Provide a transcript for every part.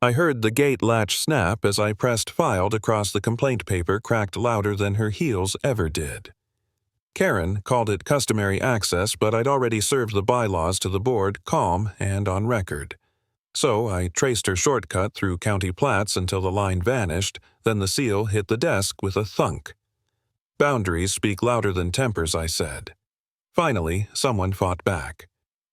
I heard the gate latch snap as I pressed filed across the complaint paper cracked louder than her heels ever did. Karen called it customary access, but I'd already served the bylaws to the board calm and on record. So I traced her shortcut through county plats until the line vanished, then the seal hit the desk with a thunk. Boundaries speak louder than tempers, I said. Finally, someone fought back.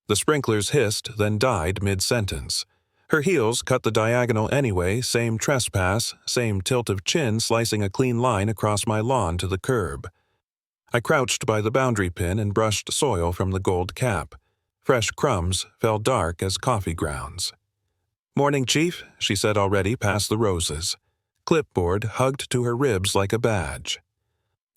The sprinklers hissed, then died mid-sentence. Her heels cut the diagonal anyway, same trespass, same tilt of chin slicing a clean line across my lawn to the curb. I crouched by the boundary pin and brushed soil from the gold cap. Fresh crumbs fell dark as coffee grounds. "Morning, Chief," she said already past the roses. Clipboard hugged to her ribs like a badge.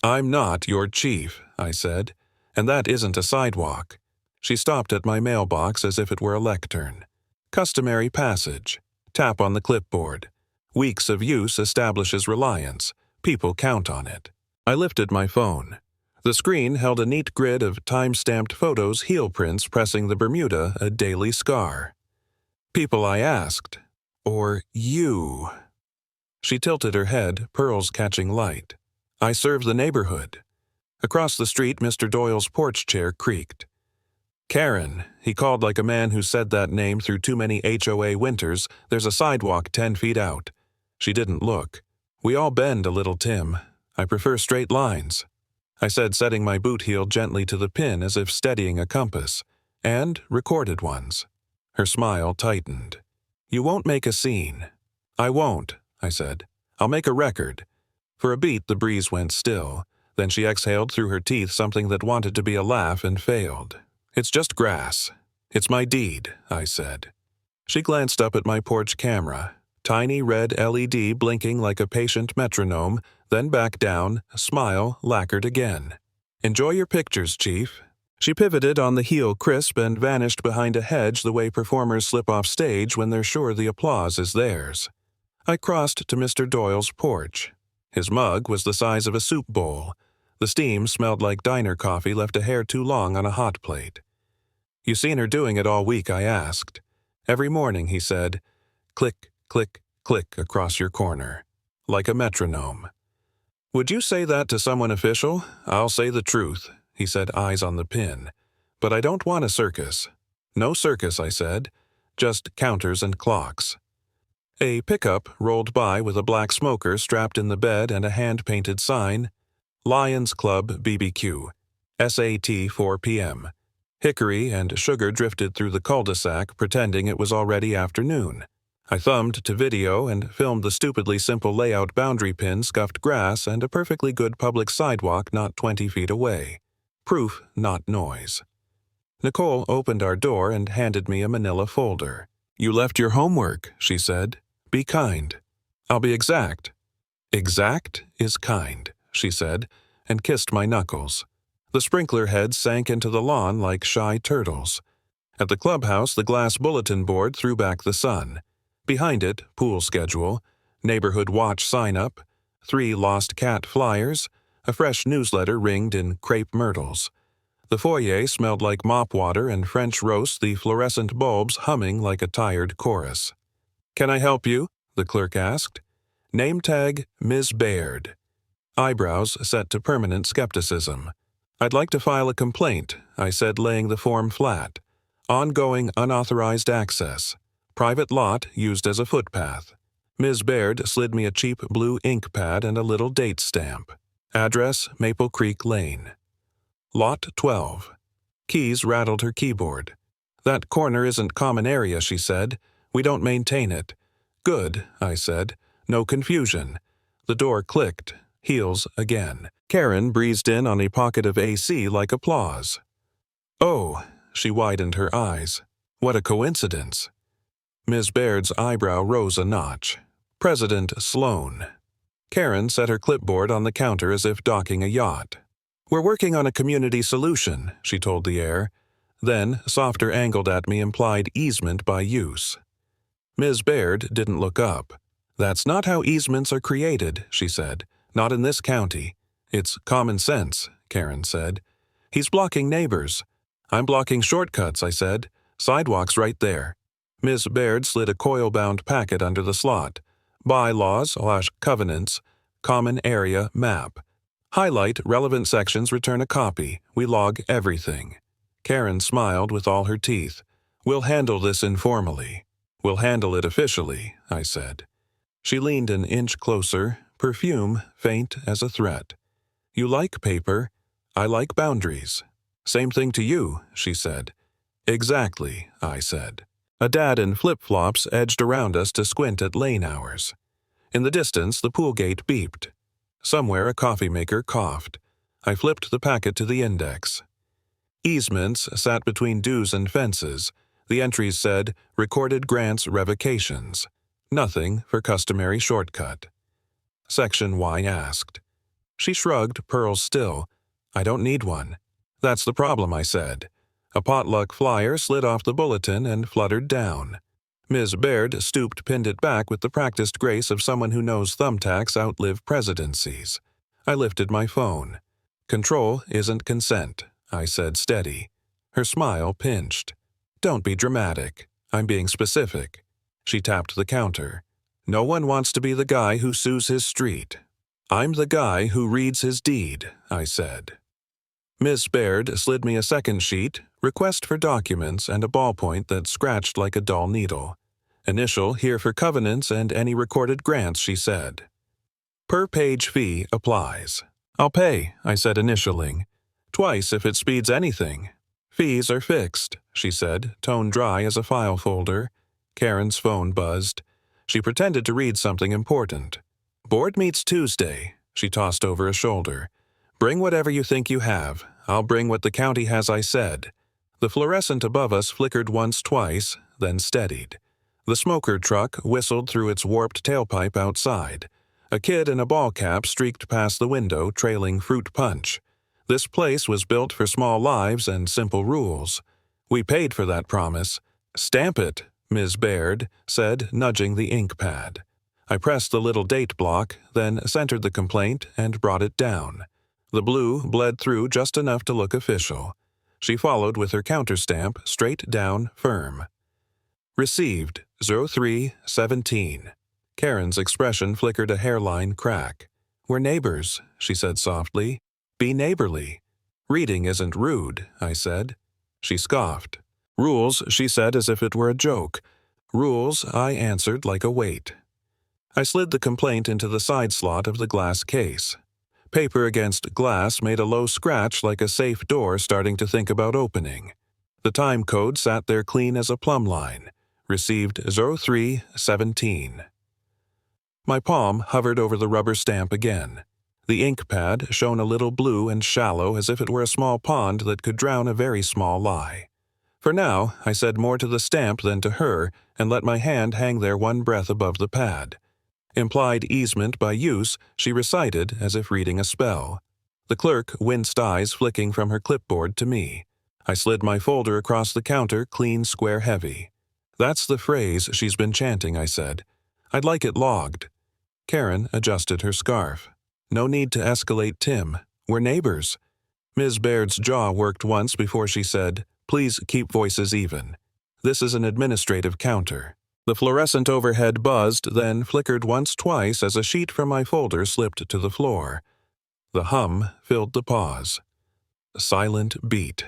"I'm not your chief," I said, "and that isn't a sidewalk." She stopped at my mailbox as if it were a lectern. Customary passage. Tap on the clipboard. Weeks of use establishes reliance. People count on it. I lifted my phone. The screen held a neat grid of time-stamped photos, heel prints pressing the Bermuda, a daily scar. "People," I asked. "Or you?" She tilted her head, pearls catching light. "I serve the neighborhood." Across the street, Mr. Doyle's porch chair creaked. "Karen," he called like a man who said that name through too many HOA winters, "there's a sidewalk 10 feet out." She didn't look. "We all bend a little, Tim. I prefer straight lines," I said, setting my boot heel gently to the pin as if steadying a compass, and recorded ones. Her smile tightened. "You won't make a scene." "I won't," I said. "I'll make a record." For a beat the breeze went still. Then she exhaled through her teeth something that wanted to be a laugh and failed. "It's just grass." "It's my deed," I said. She glanced up at my porch camera. Tiny red LED blinking like a patient metronome, then back down, smile lacquered again. "Enjoy your pictures, Chief." She pivoted on the heel crisp and vanished behind a hedge the way performers slip off stage when they're sure the applause is theirs. I crossed to Mr. Doyle's porch. His mug was the size of a soup bowl. The steam smelled like diner coffee left a hair too long on a hot plate. "You seen her doing it all week?" I asked. "Every morning," he said. "Click, click, click across your corner. Like a metronome." "Would you say that to someone official?" "I'll say the truth," he said, eyes on the pin. "But I don't want a circus." "No circus," I said. "Just counters and clocks." A pickup rolled by with a black smoker strapped in the bed and a hand-painted sign, "Lions Club BBQ, SAT 4 p.m. Hickory and sugar drifted through the cul-de-sac, pretending it was already afternoon. I thumbed to video and filmed the stupidly simple layout boundary pin, scuffed grass, and a perfectly good public sidewalk not 20 feet away. Proof, not noise. Nicole opened our door and handed me a manila folder. "You left your homework," she said. "Be kind." "I'll be exact." "Exact is kind," she said, and kissed my knuckles. The sprinkler heads sank into the lawn like shy turtles. At the clubhouse, the glass bulletin board threw back the sun. Behind it, pool schedule, neighborhood watch sign-up, 3 lost cat flyers, a fresh newsletter ringed in crepe myrtles. The foyer smelled like mop water and French roast, the fluorescent bulbs humming like a tired chorus. "Can I help you?" the clerk asked. Name tag, Ms. Baird. Eyebrows set to permanent skepticism. "I'd like to file a complaint," I said, laying the form flat. "Ongoing unauthorized access. Private lot used as a footpath." Ms. Baird slid me a cheap blue ink pad and a little date stamp. Address, Maple Creek Lane. Lot 12. Keys rattled her keyboard. "That corner isn't common area," she said. "We don't maintain it." "Good," I said. "No confusion." The door clicked. Heels again. Karen breezed in on a pocket of AC like applause. "Oh," she widened her eyes. "What a coincidence." Ms. Baird's eyebrow rose a notch. "President Sloan." Karen set her clipboard on the counter as if docking a yacht. "We're working on a community solution," she told the air. Then, softer angled at me, implied easement by use. Ms. Baird didn't look up. "That's not how easements are created," she said. "Not in this county." "It's common sense," Karen said. "He's blocking neighbors." "I'm blocking shortcuts," I said. "Sidewalk's right there." Miss Baird slid a coil-bound packet under the slot. Bylaws/covenants, common area map. Highlight relevant sections, return a copy. We log everything. Karen smiled with all her teeth. We'll handle this informally. We'll handle it officially, I said. She leaned an inch closer, perfume faint as a threat. You like paper? I like boundaries. Same thing to you, she said. Exactly, I said. A dad in flip-flops edged around us to squint at lane hours. In the distance, the pool gate beeped. Somewhere a coffee maker coughed. I flipped the packet to the index. Easements sat between dues and fences. The entries said, recorded grants revocations. Nothing for customary shortcut. Section Y asked. She shrugged, pearls still. I don't need one. That's the problem, I said. A potluck flyer slid off the bulletin and fluttered down. Ms. Baird stooped, pinned it back with the practiced grace of someone who knows thumbtacks outlive presidencies. I lifted my phone. Control isn't consent, I said steady. Her smile pinched. Don't be dramatic. I'm being specific. She tapped the counter. No one wants to be the guy who sues his street. I'm the guy who reads his deed, I said. Miss Baird slid me a second sheet, request for documents, and a ballpoint that scratched like a dull needle. Initial here for covenants and any recorded grants, she said. Per page fee applies. I'll pay, I said, initialing. Twice if it speeds anything. Fees are fixed, she said, tone dry as a file folder. Karen's phone buzzed. She pretended to read something important. Board meets Tuesday, she tossed over a shoulder. Bring whatever you think you have. I'll bring what the county has, I said. The fluorescent above us flickered once, twice, then steadied. The smoker truck whistled through its warped tailpipe outside. A kid in a ball cap streaked past the window, trailing fruit punch. This place was built for small lives and simple rules. We paid for that promise. Stamp it, Ms. Baird said, nudging the ink pad. I pressed the little date block, then centered the complaint and brought it down. The blue bled through just enough to look official. She followed with her counterstamp, straight down, firm. Received, 03-17. Karen's expression flickered a hairline crack. We're neighbors, she said softly. Be neighborly. Reading isn't rude, I said. She scoffed. Rules, she said as if it were a joke. Rules, I answered like a weight. I slid the complaint into the side slot of the glass case. Paper against glass made a low scratch like a safe door starting to think about opening. The time code sat there clean as a plumb line. Received 03-17. My palm hovered over the rubber stamp again. The ink pad shone a little blue and shallow as if it were a small pond that could drown a very small lie. For now, I said more to the stamp than to her and let my hand hang there one breath above the pad. Implied easement by use, she recited as if reading a spell. The clerk winced, eyes flicking from her clipboard to me. I slid my folder across the counter, clean, square, heavy. That's the phrase she's been chanting, I said. I'd like it logged. Karen adjusted her scarf. No need to escalate, Tim. We're neighbors. Ms. Baird's jaw worked once before she said, Please keep voices even. This is an administrative counter. The fluorescent overhead buzzed, then flickered once, twice as a sheet from my folder slipped to the floor. The hum filled the pause. A silent beat.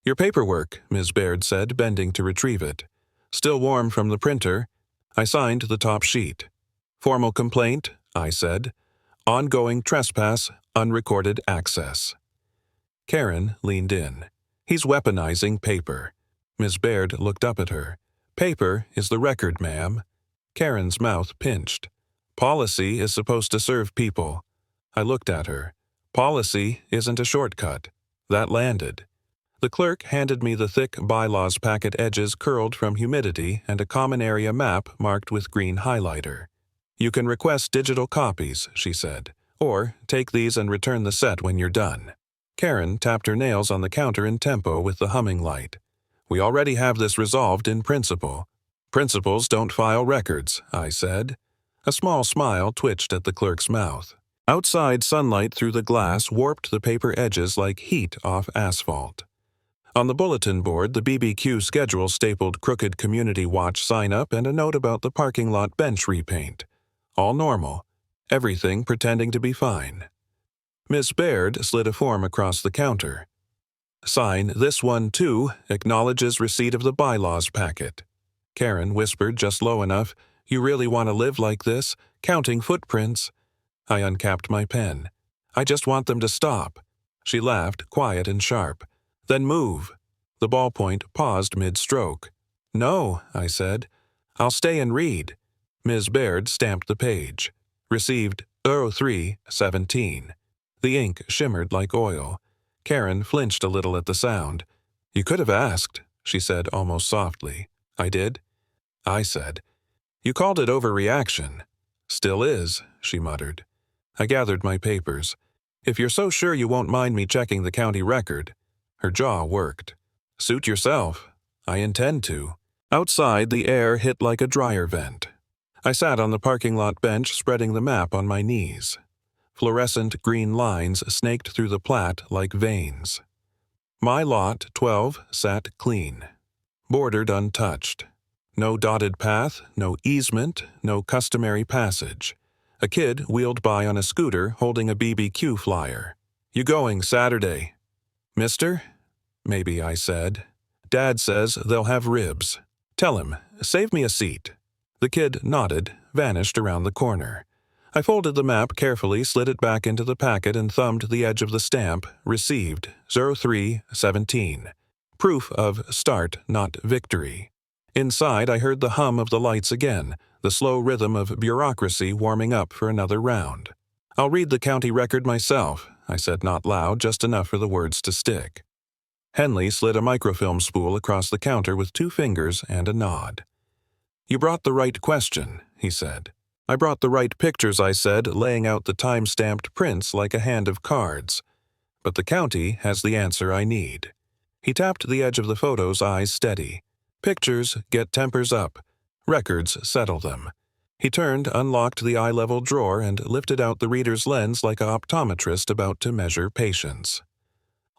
Your paperwork, Ms. Baird said, bending to retrieve it. Still warm from the printer. I signed the top sheet. Formal complaint, I said. Ongoing trespass, unrecorded access. Karen leaned in. He's weaponizing paper. Ms. Baird looked up at her. Paper is the record, ma'am. Karen's mouth pinched. Policy is supposed to serve people. I looked at her. Policy isn't a shortcut. That landed. The clerk handed me the thick bylaws packet, edges curled from humidity, and a common area map marked with green highlighter. You can request digital copies, she said, or take these and return the set when you're done. Karen tapped her nails on the counter in tempo with the humming light. We already have this resolved in principle. Principals don't file records, I said. A small smile twitched at the clerk's mouth. Outside sunlight through the glass warped the paper edges like heat off asphalt. On the bulletin board, the BBQ schedule stapled crooked community watch sign-up and a note about the parking lot bench repaint. All normal. Everything pretending to be fine. Miss Baird slid a form across the counter. Sign this one, too, acknowledges receipt of the bylaws packet. Karen whispered just low enough, "You really want to live like this, counting footprints?" I uncapped my pen. "I just want them to stop." She laughed, quiet and sharp. "Then move." The ballpoint paused mid-stroke. "No," I said. "I'll stay and read." Ms. Baird stamped the page. Received 03-17. The ink shimmered like oil. Karen flinched a little at the sound. "You could have asked," she said almost softly. "I did?" I said. "You called it overreaction." "Still is," she muttered. I gathered my papers. "If you're so sure you won't mind me checking the county record." Her jaw worked. "Suit yourself." "I intend to." Outside, the air hit like a dryer vent. I sat on the parking lot bench, spreading the map on my knees. Fluorescent green lines snaked through the plat like veins. My lot 12 sat clean, bordered untouched. No dotted path, no easement, no customary passage. A kid wheeled by on a scooter holding a BBQ flyer. "You going Saturday?" "Mister?" "Maybe," I said. "Dad says they'll have ribs. Tell him, save me a seat." The kid nodded, vanished around the corner. I folded the map carefully, slid it back into the packet, and thumbed the edge of the stamp, received, 03-17. Proof of start, not victory. Inside, I heard the hum of the lights again, the slow rhythm of bureaucracy warming up for another round. "I'll read the county record myself," I said not loud, just enough for the words to stick. Henley slid a microfilm spool across the counter with 2 fingers and a nod. "You brought the right question," he said. "I brought the right pictures," I said, laying out the time-stamped prints like a hand of cards. "But the county has the answer I need." He tapped the edge of the photos, eyes steady. "Pictures get tempers up. Records settle them." He turned, unlocked the eye-level drawer, and lifted out the reader's lens like an optometrist about to measure patience.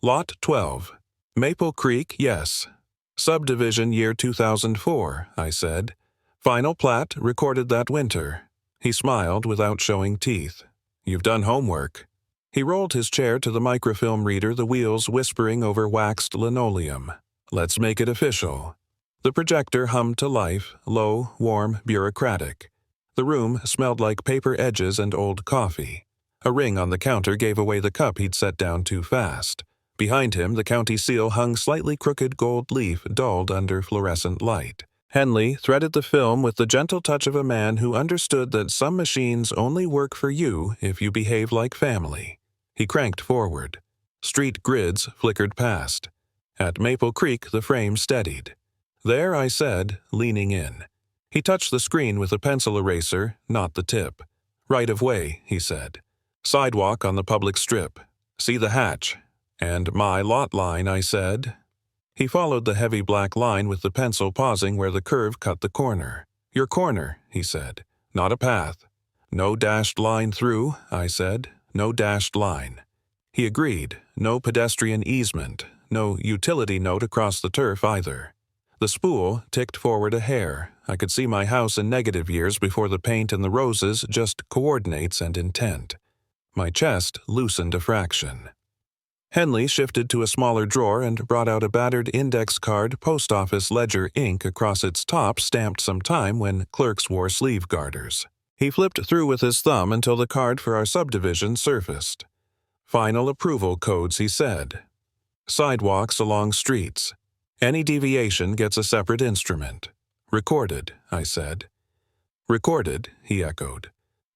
Lot 12. Maple Creek, yes. Subdivision year 2004, I said. Final plat recorded that winter. He smiled without showing teeth. "You've done homework." He rolled his chair to the microfilm reader, the wheels whispering over waxed linoleum. "Let's make it official." The projector hummed to life, low, warm, bureaucratic. The room smelled like paper edges and old coffee. A ring on the counter gave away the cup he'd set down too fast. Behind him, the county seal hung slightly crooked gold leaf dulled under fluorescent light. Henley threaded the film with the gentle touch of a man who understood that some machines only work for you if you behave like family. He cranked forward. Street grids flickered past. At Maple Creek, the frame steadied. "There," I said, leaning in. He touched the screen with a pencil eraser, not the tip. "Right of way," he said. "Sidewalk on the public strip. See the hatch." "And my lot line," I said. He followed the heavy black line with the pencil, pausing where the curve cut the corner. "Your corner," he said. "Not a path." "No dashed line through," I said. "No dashed line." He agreed. No pedestrian easement. No utility note across the turf either. The spool ticked forward a hair. I could see my house in negative years before the paint and the roses, just coordinates and intent. My chest loosened a fraction. Henley shifted to a smaller drawer and brought out a battered index card, post office ledger ink across its top, stamped some time when clerks wore sleeve garters. He flipped through with his thumb until the card for our subdivision surfaced. "Final approval codes," he said. "Sidewalks along streets. Any deviation gets a separate instrument." "Recorded," I said. "Recorded," he echoed.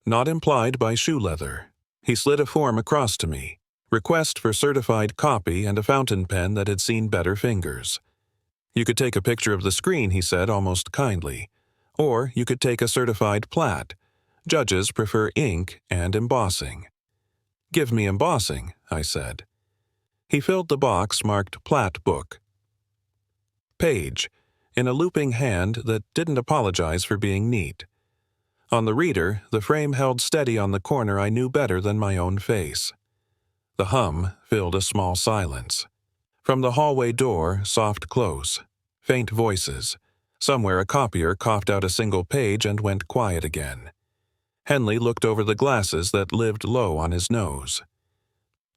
"Not implied by shoe leather." He slid a form across to me. Request for certified copy and a fountain pen that had seen better fingers. "You could take a picture of the screen," he said almost kindly. "Or you could take a certified plat. Judges prefer ink and embossing." "Give me embossing," I said. He filled the box marked Plat Book. Page, in a looping hand that didn't apologize for being neat. On the reader, the frame held steady on the corner I knew better than my own face. The hum filled a small silence. From the hallway door, soft close. Faint voices. Somewhere a copier coughed out a single page and went quiet again. Henley looked over the glasses that lived low on his nose.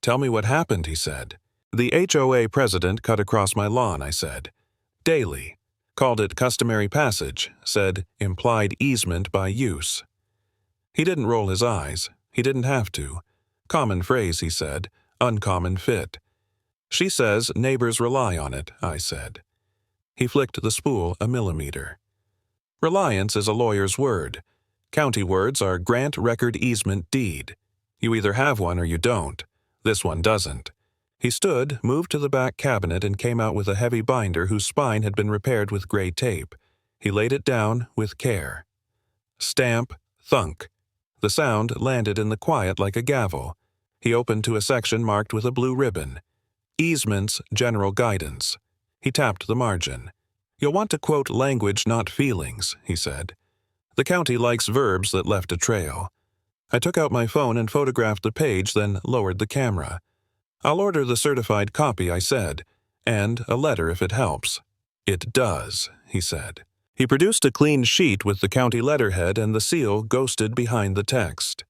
"Tell me what happened," he said. "The HOA president cut across my lawn," I said. "Daily. Called it customary passage, said implied easement by use." He didn't roll his eyes. He didn't have to. "Common phrase," he said. "Uncommon fit." "She says neighbors rely on it," I said. He flicked the spool a millimeter. "Reliance is a lawyer's word. County words are grant record easement deed. You either have one or you don't. This one doesn't." He stood, moved to the back cabinet, and came out with a heavy binder whose spine had been repaired with gray tape. He laid it down with care. Stamp, thunk. The sound landed in the quiet like a gavel. He opened to a section marked with a blue ribbon. Easements, General Guidance. He tapped the margin. "You'll want to quote language, not feelings," he said. "The county likes verbs that left a trail." I took out my phone and photographed the page, then lowered the camera. "I'll order the certified copy," I said, "and a letter if it helps." "It does," he said. He produced a clean sheet with the county letterhead and the seal ghosted behind the text.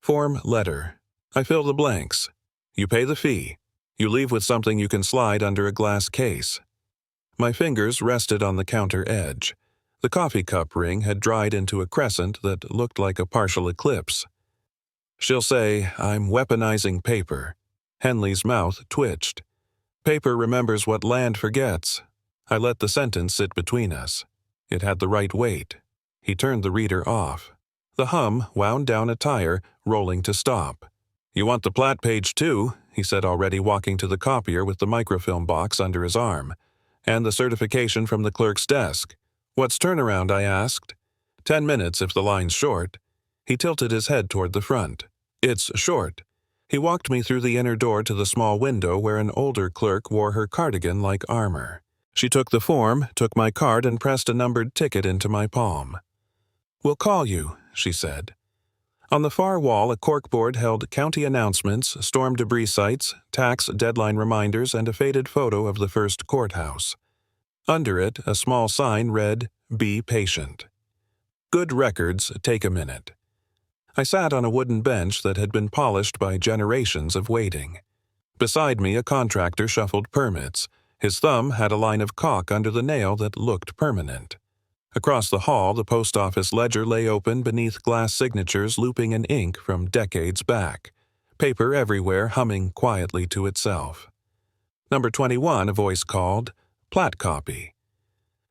Form letter. I fill the blanks. You pay the fee. You leave with something you can slide under a glass case. My fingers rested on the counter edge. The coffee cup ring had dried into a crescent that looked like a partial eclipse. "She'll say, I'm weaponizing paper." Henley's mouth twitched. "Paper remembers what land forgets." I let the sentence sit between us. It had the right weight. He turned the reader off. The hum wound down a tire, rolling to stop. "You want the plat page too," he said, already walking to the copier with the microfilm box under his arm. "And the certification from the clerk's desk." "What's turnaround?" I asked. 10 minutes if the line's short." He tilted his head toward the front. "It's short." He walked me through the inner door to the small window where an older clerk wore her cardigan like armor. She took the form, took my card, and pressed a numbered ticket into my palm. "We'll call you," she said. On the far wall, a corkboard held county announcements, storm debris sites, tax deadline reminders, and a faded photo of the first courthouse. Under it, a small sign read, "Be patient." Good records take a minute. I sat on a wooden bench that had been polished by generations of waiting. Beside me, a contractor shuffled permits. His thumb had a line of caulk under the nail that looked permanent. Across the hall, the post office ledger lay open beneath glass signatures looping in ink from decades back. Paper everywhere humming quietly to itself. "Number 21, a voice called. "Plat copy."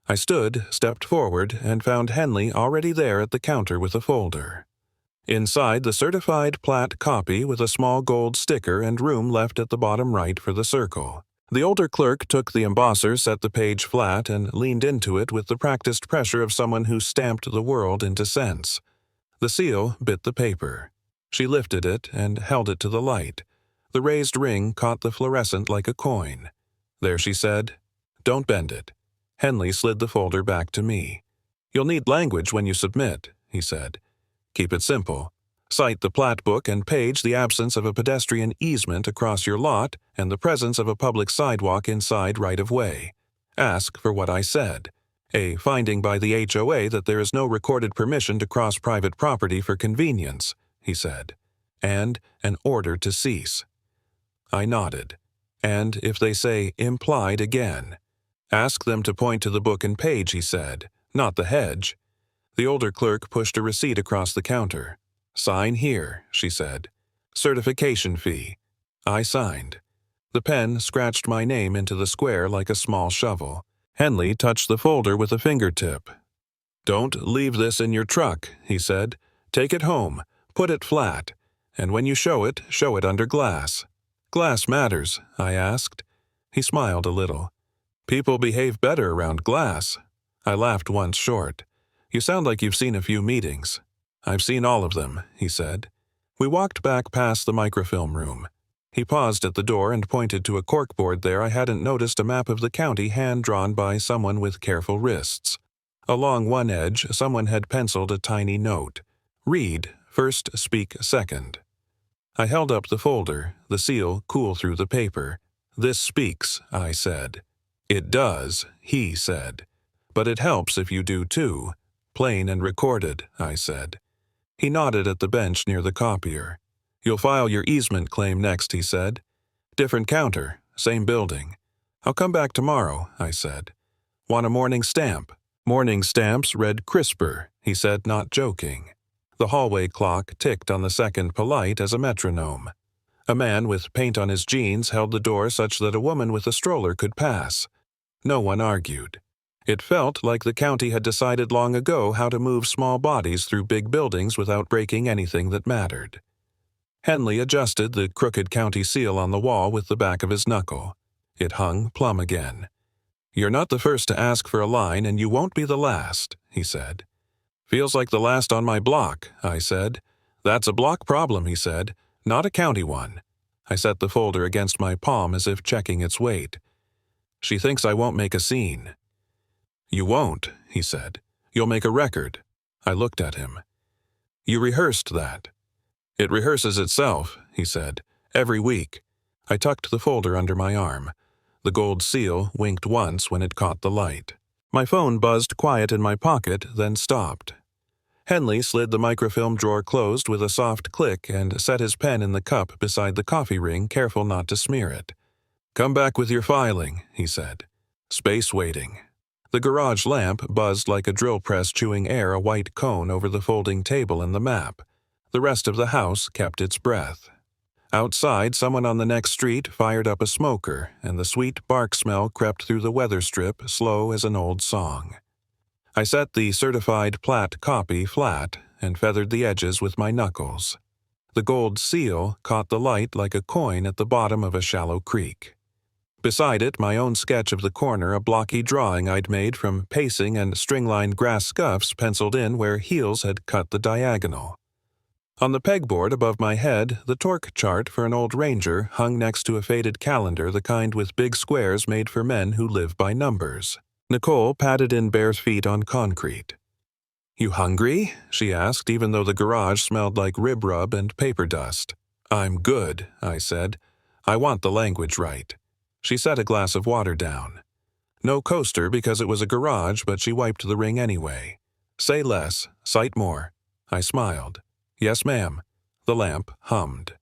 I stood, stepped forward, and found Henley already there at the counter with a folder. Inside, the certified plat copy with a small gold sticker and room left at the bottom right for the circle. The older clerk took the embosser, set the page flat, and leaned into it with the practiced pressure of someone who stamped the world into sense. The seal bit the paper. She lifted it and held it to the light. The raised ring caught the fluorescent like a coin. There she said, "Don't bend it." Henley slid the folder back to me. "You'll need language when you submit," he said. "Keep it simple. Cite the plat book and page the absence of a pedestrian easement across your lot and the presence of a public sidewalk inside right-of-way. Ask for what I said. A finding by the HOA that there is no recorded permission to cross private property for convenience," he said. "And an order to cease." I nodded. "And if they say implied again." "Ask them to point to the book and page," he said, "not the hedge." The older clerk pushed a receipt across the counter. "Sign here," she said. "Certification fee." I signed. The pen scratched my name into the square like a small shovel. Henley touched the folder with a fingertip. "Don't leave this in your truck," he said. "Take it home. Put it flat. And when you show it under glass." "Glass matters?" I asked. He smiled a little. "People behave better around glass." I laughed once short. "You sound like you've seen a few meetings." "I've seen all of them," he said. We walked back past the microfilm room. He paused at the door and pointed to a corkboard there. I hadn't noticed a map of the county hand-drawn by someone with careful wrists. Along one edge, someone had penciled a tiny note. "Read, first speak second." I held up the folder, the seal cool through the paper. "This speaks," I said. "It does," he said. "But it helps if you do too. Plain and recorded," I said. He nodded at the bench near the copier. "You'll file your easement claim next," he said. "Different counter, same building. I'll come back tomorrow," I said. "Want a morning stamp?" Morning stamps read crisper, he said, not joking. The hallway clock ticked on the second polite as a metronome. A man with paint on his jeans held the door such that a woman with a stroller could pass. No one argued. It felt like the county had decided long ago how to move small bodies through big buildings without breaking anything that mattered. Henley adjusted the crooked county seal on the wall with the back of his knuckle. It hung plumb again. "You're not the first to ask for a line, and you won't be the last," he said. "Feels like the last on my block," I said. "That's a block problem," he said, "not a county one." I set the folder against my palm as if checking its weight. "She thinks I won't make a scene." "You won't," he said. "You'll make a record." I looked at him. "You rehearsed that." "It rehearses itself," he said, "every week." I tucked the folder under my arm. The gold seal winked once when it caught the light. My phone buzzed quiet in my pocket, then stopped. Henley slid the microfilm drawer closed with a soft click and set his pen in the cup beside the coffee ring, careful not to smear it. "Come back with your filing," he said. "Space waiting." The garage lamp buzzed like a drill press chewing air a white cone over the folding table and the map. The rest of the house kept its breath. Outside, someone on the next street fired up a smoker, and the sweet bark smell crept through the weather strip, slow as an old song. I set the certified plat copy flat and feathered the edges with my knuckles. The gold seal caught the light like a coin at the bottom of a shallow creek. Beside it, my own sketch of the corner, a blocky drawing I'd made from pacing and string-lined grass scuffs penciled in where heels had cut the diagonal. On the pegboard above my head, the torque chart for an old Ranger hung next to a faded calendar, the kind with big squares made for men who live by numbers. Nicole patted in bare feet on concrete. "You hungry?" she asked, even though the garage smelled like rib rub and paper dust. "I'm good," I said. "I want the language right." She set a glass of water down. No coaster because it was a garage, but she wiped the ring anyway. "Say less, cite more." I smiled. "Yes, ma'am." The lamp hummed.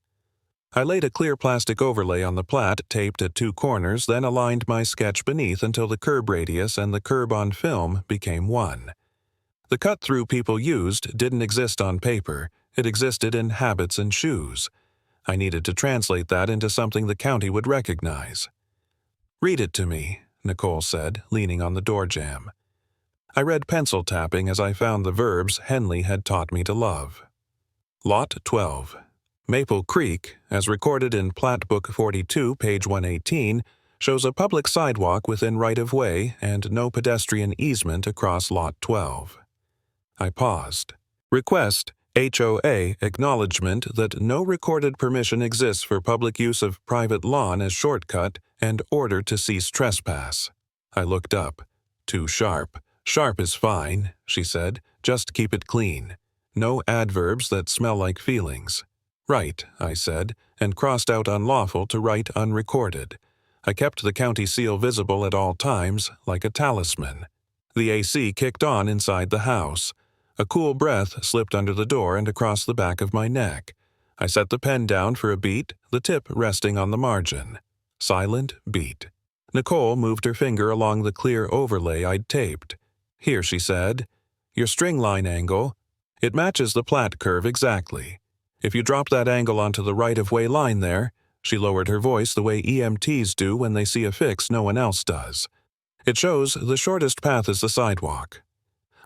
I laid a clear plastic overlay on the plat, taped at two corners, then aligned my sketch beneath until the curb radius and the curb on film became one. The cut-through people used didn't exist on paper. It existed in habits and shoes. I needed to translate that into something the county would recognize. "Read it to me," Nicole said, leaning on the door jamb. I read pencil tapping as I found the verbs Henley had taught me to love. Lot 12. Maple Creek, as recorded in Plat Book 42, page 118, shows a public sidewalk within right-of-way and no pedestrian easement across Lot 12. I paused. Request HOA acknowledgement that no recorded permission exists for public use of private lawn as shortcut and order to cease trespass. I looked up. "Too sharp." "Sharp is fine," she said. "Just keep it clean. No adverbs that smell like feelings." "Right," I said, and crossed out unlawful to write unrecorded. I kept the county seal visible at all times, like a talisman. The AC kicked on inside the house. A cool breath slipped under the door and across the back of my neck. I set the pen down for a beat, the tip resting on the margin. Silent beat. Nicole moved her finger along the clear overlay I'd taped. "Here," she said. "Your string line angle. It matches the plat curve exactly. If you drop that angle onto the right-of-way line there," she lowered her voice the way EMTs do when they see a fix no one else does. "It shows the shortest path is the sidewalk."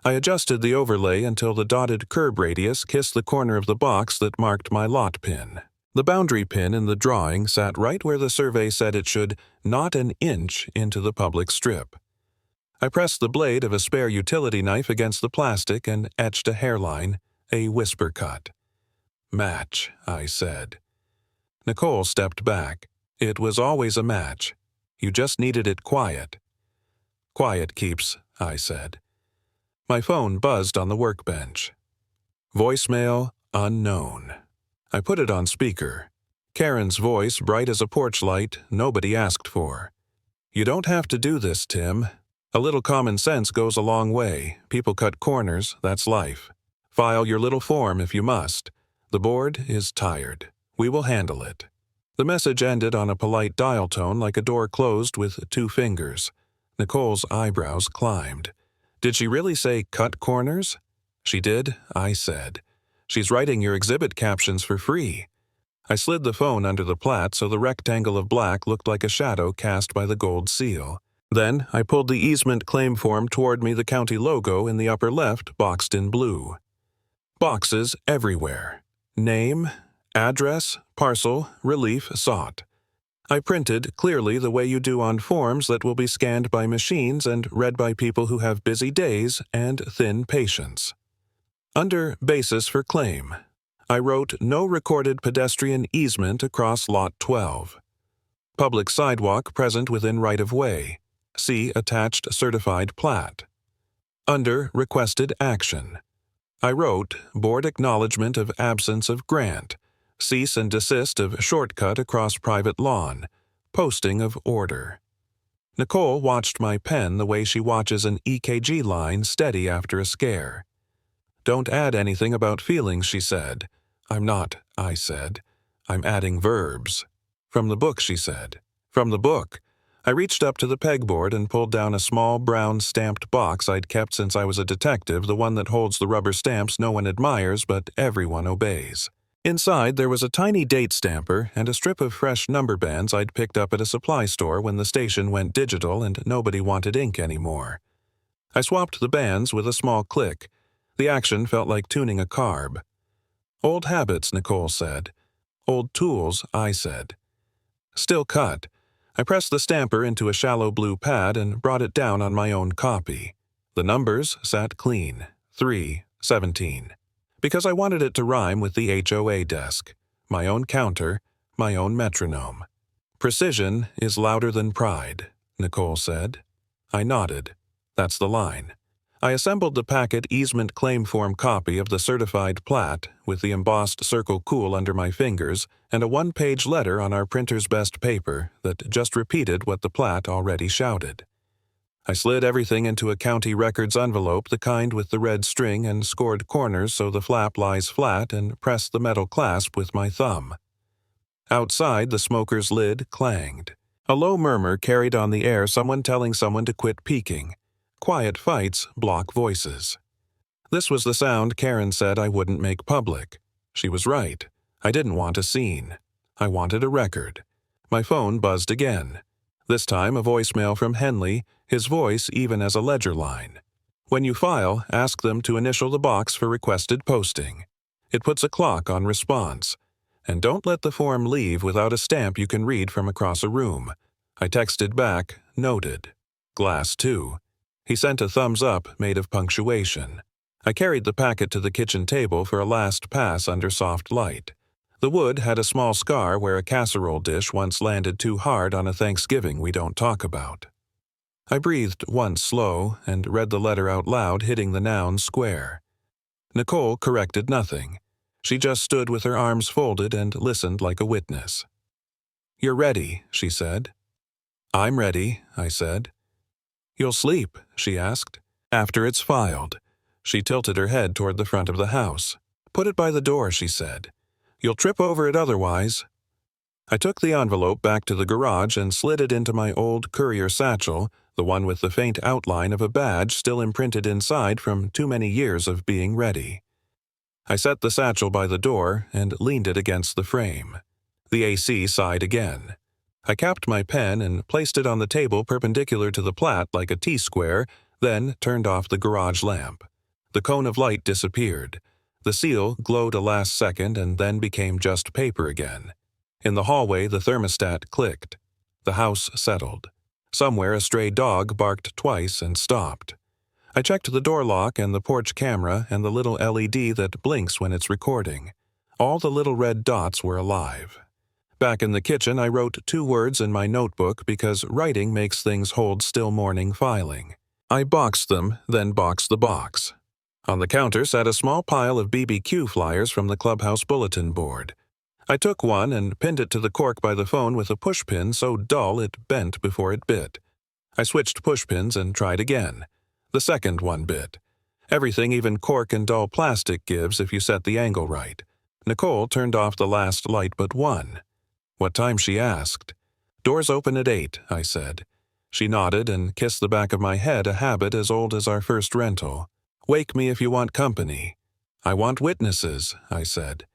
I adjusted the overlay until the dotted curb radius kissed the corner of the box that marked my lot pin. The boundary pin in the drawing sat right where the survey said it should, not an inch into the public strip. I pressed the blade of a spare utility knife against the plastic and etched a hairline, a whisper cut. "Match," I said. Nicole stepped back. "It was always a match. You just needed it quiet." "Quiet keeps," I said. My phone buzzed on the workbench. Voicemail unknown. I put it on speaker. Karen's voice, bright as a porch light, nobody asked for. "You don't have to do this, Tim. A little common sense goes a long way. People cut corners, that's life. File your little form if you must. The board is tired. We will handle it." The message ended on a polite dial tone like a door closed with 2 fingers. Nicole's eyebrows climbed. Did she really say cut corners? She did, I said. She's writing your exhibit captions for free. I slid the phone under the plat so the rectangle of black looked like a shadow cast by the gold seal. Then I pulled the easement claim form toward me, the county logo in the upper left boxed in blue. Boxes everywhere. Name, address, parcel, relief sought. I printed clearly the way you do on forms that will be scanned by machines and read by people who have busy days and thin patience. Under basis for claim, I wrote no recorded pedestrian easement across Lot 12. Public sidewalk present within right-of-way. See attached certified plat. Under requested action, I wrote board acknowledgement of absence of grant, cease and desist of shortcut across private lawn, posting of order. Nicole watched my pen the way she watches an EKG line steady after a scare. Don't add anything about feelings, she said. I'm not, I said. I'm adding verbs. From the book, she said. From the book. I reached up to the pegboard and pulled down a small brown stamped box I'd kept since I was a detective, the one that holds the rubber stamps no one admires but everyone obeys. Inside there was a tiny date stamper and a strip of fresh number bands I'd picked up at a supply store when the station went digital and nobody wanted ink anymore. I swapped the bands with a small click. The action felt like tuning a carb. Old habits, Nicole said. Old tools, I said. Still cut. I pressed the stamper into a shallow blue pad and brought it down on my own copy. The numbers sat clean. 3:17. Because I wanted it to rhyme with the HOA desk. My own counter, my own metronome. Precision is louder than pride, Nicole said. I nodded. That's the line. I assembled the packet easement claim form copy of the certified plat with the embossed circle cool under my fingers and a 1-page letter on our printer's best paper that just repeated what the plat already shouted. I slid everything into a county records envelope, the kind with the red string and scored corners so the flap lies flat, and pressed the metal clasp with my thumb. Outside, the smoker's lid clanged. A low murmur carried on the air, someone telling someone to quit peeking. Quiet fights block voices. This was the sound Karen said I wouldn't make public. She was right. I didn't want a scene. I wanted a record. My phone buzzed again. This time a voicemail from Henley, his voice even as a ledger line. When you file, ask them to initial the box for requested posting. It puts a clock on response. And don't let the form leave without a stamp you can read from across a room. I texted back, noted. Glass 2. He sent a thumbs up made of punctuation. I carried the packet to the kitchen table for a last pass under soft light. The wood had a small scar where a casserole dish once landed too hard on a Thanksgiving we don't talk about. I breathed once slow and read the letter out loud, hitting the noun square. Nicole corrected nothing. She just stood with her arms folded and listened like a witness. You're ready, she said. I'm ready, I said. You'll sleep, she asked. After it's filed. She tilted her head toward the front of the house. Put it by the door, she said. You'll trip over it otherwise. I took the envelope back to the garage and slid it into my old courier satchel, the one with the faint outline of a badge still imprinted inside from too many years of being ready. I set the satchel by the door and leaned it against the frame. The AC sighed again. I capped my pen and placed it on the table perpendicular to the plat like a T-square, then turned off the garage lamp. The cone of light disappeared. The seal glowed a last second and then became just paper again. In the hallway, the thermostat clicked. The house settled. Somewhere a stray dog barked twice and stopped. I checked the door lock and the porch camera and the little LED that blinks when it's recording. All the little red dots were alive. Back in the kitchen, I wrote 2 words in my notebook because writing makes things hold still morning filing. I boxed them, then boxed the box. On the counter sat a small pile of BBQ flyers from the clubhouse bulletin board. I took one and pinned it to the cork by the phone with a pushpin so dull it bent before it bit. I switched pushpins and tried again. The second one bit. Everything, even cork and dull plastic, gives if you set the angle right. Nicole turned off the last light but one. What time, she asked. Doors open at 8, I said. She nodded and kissed the back of my head, a habit as old as our first rental. Wake me if you want company. I want witnesses, I said.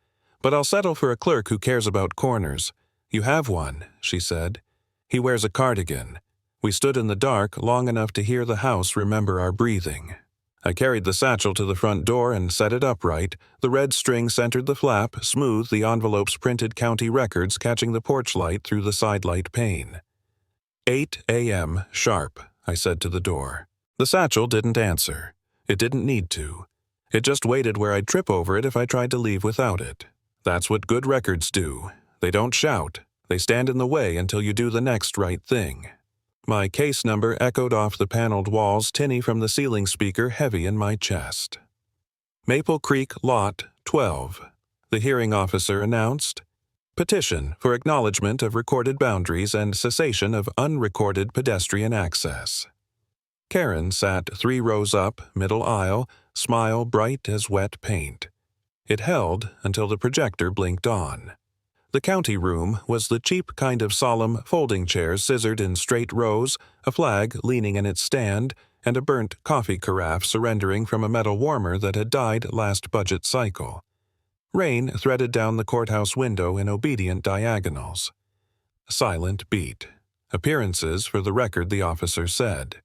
But I'll settle for a clerk who cares about corners. You have one, she said. He wears a cardigan. We stood in the dark long enough to hear the house remember our breathing. I carried the satchel to the front door and set it upright. The red string centered the flap, smooth the envelope's printed county records catching the porch light through the sidelight pane. 8 a.m. sharp, I said to the door. The satchel didn't answer. It didn't need to. It just waited where I'd trip over it if I tried to leave without it. That's what good records do. They don't shout. They stand in the way until you do the next right thing. My case number echoed off the paneled walls, tinny from the ceiling speaker, heavy in my chest. Maple Creek Lot 12, the hearing officer announced. Petition for acknowledgement of recorded boundaries and cessation of unrecorded pedestrian access. Karen sat 3 rows up, middle aisle, smile bright as wet paint. It held until the projector blinked on. The county room was the cheap kind of solemn folding chairs scissored in straight rows, a flag leaning in its stand, and a burnt coffee carafe surrendering from a metal warmer that had died last budget cycle. Rain threaded down the courthouse window in obedient diagonals. Silent beat. Appearances for the record, the officer said.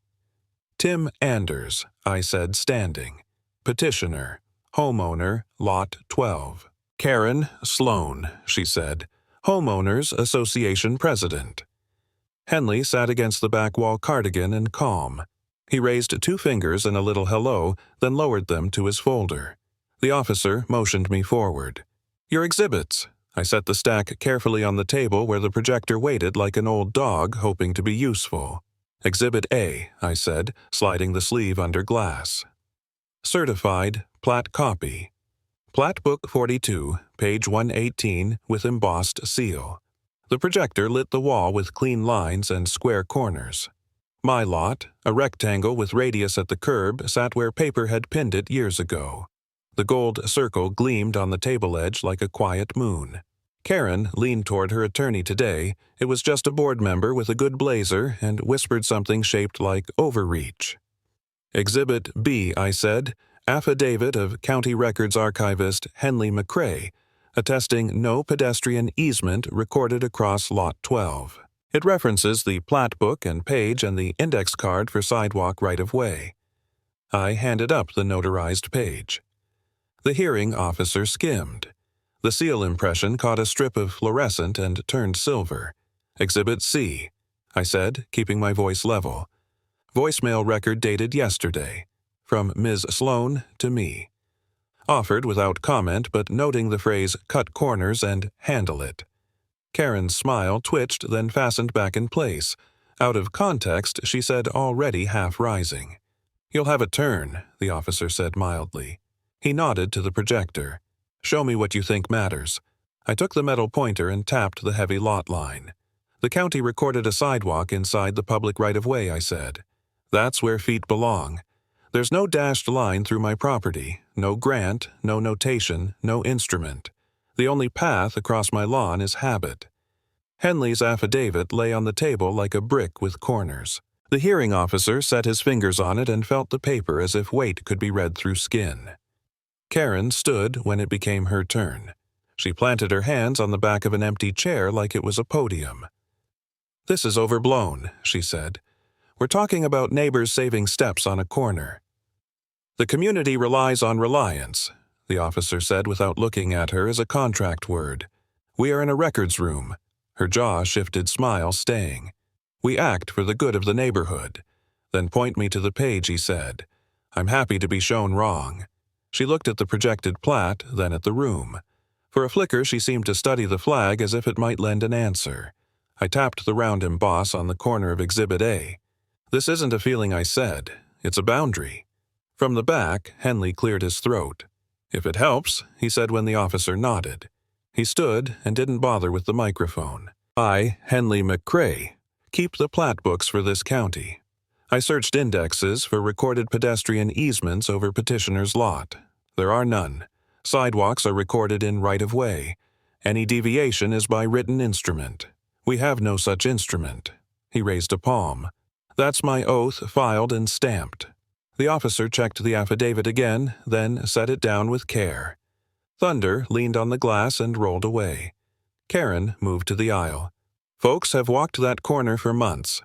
Tim Anders, I said, standing. Petitioner. Homeowner, Lot 12. Karen Sloan, she said. Homeowners Association President. Henley sat against the back wall cardigan and calm. He raised 2 fingers in a little hello, then lowered them to his folder. The officer motioned me forward. Your exhibits. I set the stack carefully on the table where the projector waited like an old dog hoping to be useful. Exhibit A, I said, sliding the sleeve under glass. Certified plat copy. Plat Book 42, page 118, with embossed seal. The projector lit the wall with clean lines and square corners. My lot, a rectangle with radius at the curb, sat where paper had pinned it years ago. The gold circle gleamed on the table edge like a quiet moon. Karen leaned toward her attorney today. It was just a board member with a good blazer and whispered something shaped like overreach. Exhibit B, I said. Affidavit of County Records Archivist Henley McCrae, attesting no pedestrian easement recorded across Lot 12. It references the plat book and page and the index card for sidewalk right-of-way. I handed up the notarized page. The hearing officer skimmed. The seal impression caught a strip of fluorescent and turned silver. Exhibit C, I said, keeping my voice level. Voicemail record dated yesterday. From Ms. Sloan to me. Offered without comment, but noting the phrase cut corners and handle it. Karen's smile twitched, then fastened back in place. Out of context, she said, already half rising. You'll have a turn, the officer said mildly. He nodded to the projector. Show me what you think matters. I took the metal pointer and tapped the heavy lot line. The county recorded a sidewalk inside the public right-of-way, I said. That's where feet belong. There's no dashed line through my property, no grant, no notation, no instrument. The only path across my lawn is habit. Henley's affidavit lay on the table like a brick with corners. The hearing officer set his fingers on it and felt the paper as if weight could be read through skin. Karen stood when it became her turn. She planted her hands on the back of an empty chair like it was a podium. This is overblown, she said. We're talking about neighbors saving steps on a corner. The community relies on reliance, the officer said without looking at her as a contract word. We are in a records room. Her jaw shifted, smile staying. We act for the good of the neighborhood. Then point me to the page, he said. I'm happy to be shown wrong. She looked at the projected plat, then at the room. For a flicker she seemed to study the flag as if it might lend an answer. I tapped the round emboss on the corner of Exhibit A. This isn't a feeling, I said. It's a boundary. From the back, Henley cleared his throat. If it helps, he said when the officer nodded. He stood and didn't bother with the microphone. I, Henley McCrae, keep the plat books for this county. I searched indexes for recorded pedestrian easements over petitioner's lot. There are none. Sidewalks are recorded in right-of-way. Any deviation is by written instrument. We have no such instrument. He raised a palm. That's my oath, filed and stamped. The officer checked the affidavit again, then set it down with care. Thunder leaned on the glass and rolled away. Karen moved to the aisle. Folks have walked that corner for months.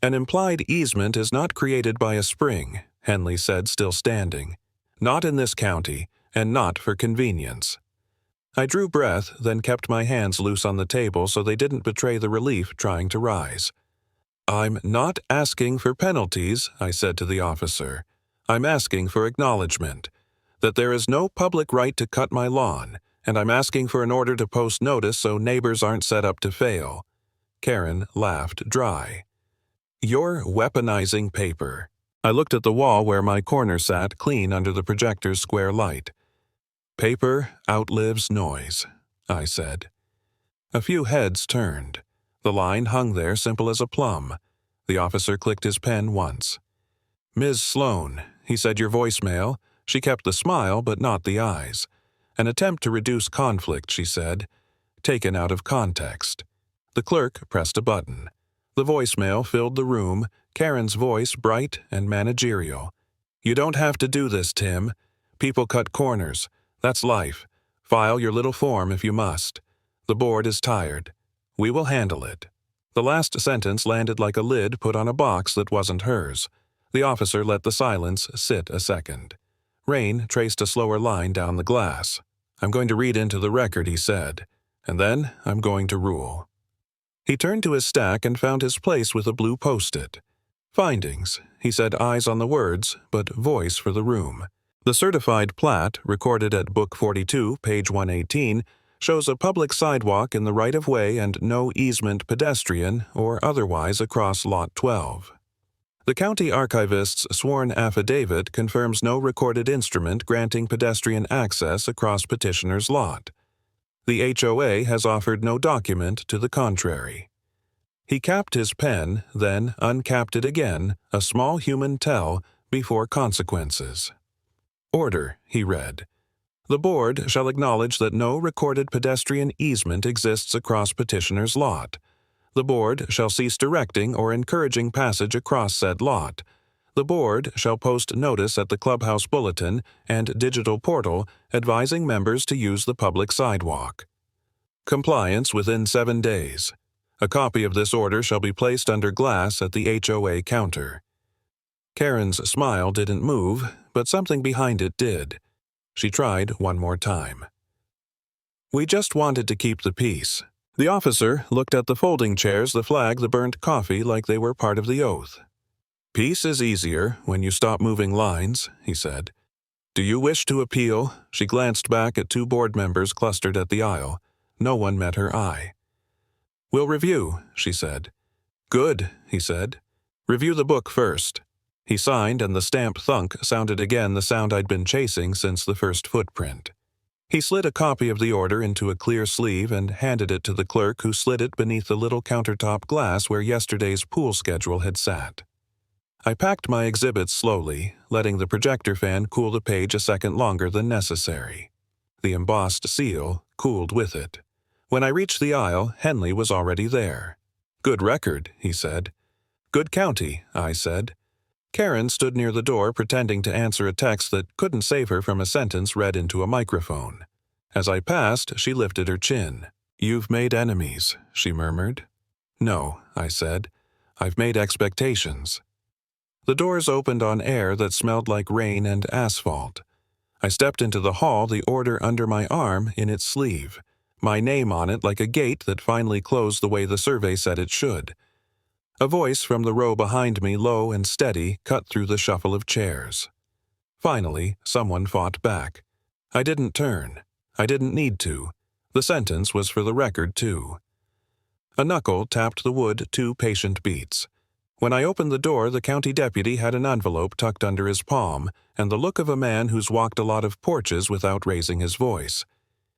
An implied easement is not created by a spring, Henley said, still standing. Not in this county, and not for convenience. I drew breath, then kept my hands loose on the table so they didn't betray the relief trying to rise. I'm not asking for penalties, I said to the officer. I'm asking for acknowledgement. That there is no public right to cut my lawn, and I'm asking for an order to post notice so neighbors aren't set up to fail. Karen laughed dry. You're weaponizing paper. I looked at the wall where my corner sat, clean under the projector's square light. Paper outlives noise, I said. A few heads turned. The line hung there simple as a plum. The officer clicked his pen once. Ms. Sloan, he said your voicemail. She kept the smile but not the eyes. An attempt to reduce conflict, she said. Taken out of context. The clerk pressed a button. The voicemail filled the room, Karen's voice bright and managerial. You don't have to do this, Tim. People cut corners. That's life. File your little form if you must. The board is tired. We will handle it. The last sentence landed like a lid put on a box that wasn't hers. The officer let the silence sit a second. Rain traced a slower line down the glass. I'm going to read into the record, he said, and then I'm going to rule. He turned to his stack and found his place with a blue post-it. Findings, he said, eyes on the words, but voice for the room. The certified plat, recorded at Book 42, page 118, shows a public sidewalk in the right-of-way and no easement pedestrian or otherwise across Lot 12. The county archivist's sworn affidavit confirms no recorded instrument granting pedestrian access across petitioner's lot. The HOA has offered no document to the contrary. He capped his pen, then uncapped it again, a small human tell, before consequences. Order, he read. The board shall acknowledge that no recorded pedestrian easement exists across petitioner's lot. The board shall cease directing or encouraging passage across said lot. The board shall post notice at the clubhouse bulletin and digital portal advising members to use the public sidewalk. Compliance within 7 days. A copy of this order shall be placed under glass at the HOA counter. Karen's smile didn't move, but something behind it did. She tried one more time. We just wanted to keep the peace. The officer looked at the folding chairs, the flag, the burnt coffee like they were part of the oath. Peace is easier when you stop moving lines, he said. Do you wish to appeal? She glanced back at 2 board members clustered at the aisle. No one met her eye. We'll review, she said. Good, he said. Review the book first. He signed, and the stamp thunk sounded again, the sound I'd been chasing since the first footprint. He slid a copy of the order into a clear sleeve and handed it to the clerk, who slid it beneath the little countertop glass where yesterday's pool schedule had sat. I packed my exhibits slowly, letting the projector fan cool the page a second longer than necessary. The embossed seal cooled with it. When I reached the aisle, Henley was already there. Good record, he said. Good county, I said. Karen stood near the door pretending to answer a text that couldn't save her from a sentence read into a microphone. As I passed, she lifted her chin. You've made enemies, she murmured. No, I said. I've made expectations. The doors opened on air that smelled like rain and asphalt. I stepped into the hall, the order under my arm in its sleeve, my name on it like a gate that finally closed the way the survey said it should. A voice from the row behind me, low and steady, cut through the shuffle of chairs. Finally, someone fought back. I didn't turn. I didn't need to. The sentence was for the record, too. A knuckle tapped the wood 2 patient beats. When I opened the door, the county deputy had an envelope tucked under his palm and the look of a man who's walked a lot of porches without raising his voice.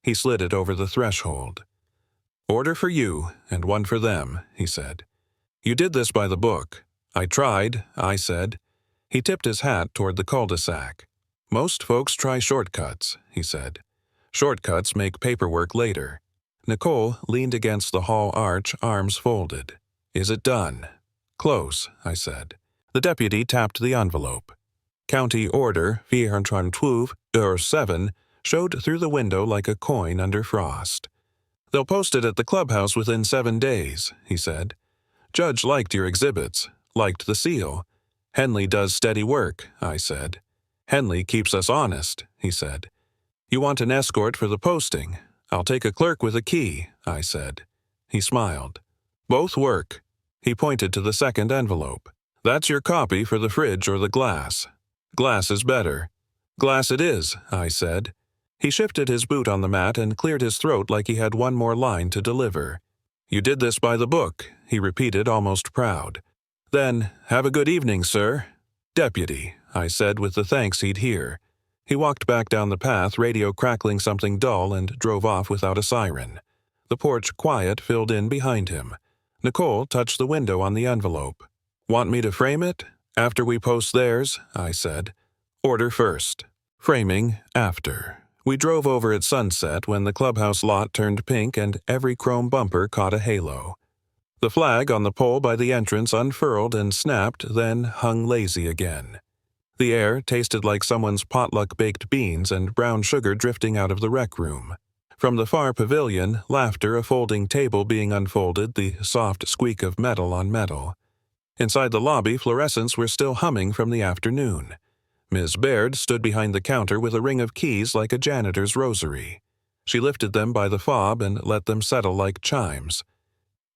He slid it over the threshold. "Order for you, and one for them," he said. "You did this by the book." "I tried," I said. He tipped his hat toward the cul-de-sac. "Most folks try shortcuts," he said. "Shortcuts make paperwork later." Nicole leaned against the hall arch, arms folded. "Is it done?" "Close," I said. The deputy tapped the envelope. County Order 412-7 showed through the window like a coin under frost. "They'll post it at the clubhouse within 7 days," he said. "Judge liked your exhibits, liked the seal. Henley does steady work," I said. "Henley keeps us honest," he said. "You want an escort for the posting? I'll take a clerk with a key," I said. He smiled. "Both work." He pointed to the second envelope. "That's your copy for the fridge or the glass." "Glass is better." "Glass it is," I said. He shifted his boot on the mat and cleared his throat like he had one more line to deliver. "You did this by the book," he repeated, almost proud. Then, "Have a good evening, sir." "Deputy," I said with the thanks he'd hear. He walked back down the path, radio crackling something dull, and drove off without a siren. The porch quiet filled in behind him. Nicole touched the window on the envelope. "Want me to frame it? After we post theirs," I said. "Order first. Framing after." We drove over at sunset when the clubhouse lot turned pink and every chrome bumper caught a halo. The flag on the pole by the entrance unfurled and snapped, then hung lazy again. The air tasted like someone's potluck baked beans and brown sugar drifting out of the rec room. From the far pavilion, laughter, a folding table being unfolded, the soft squeak of metal on metal. Inside the lobby, fluorescents were still humming from the afternoon. Ms. Baird stood behind the counter with a ring of keys like a janitor's rosary. She lifted them by the fob and let them settle like chimes.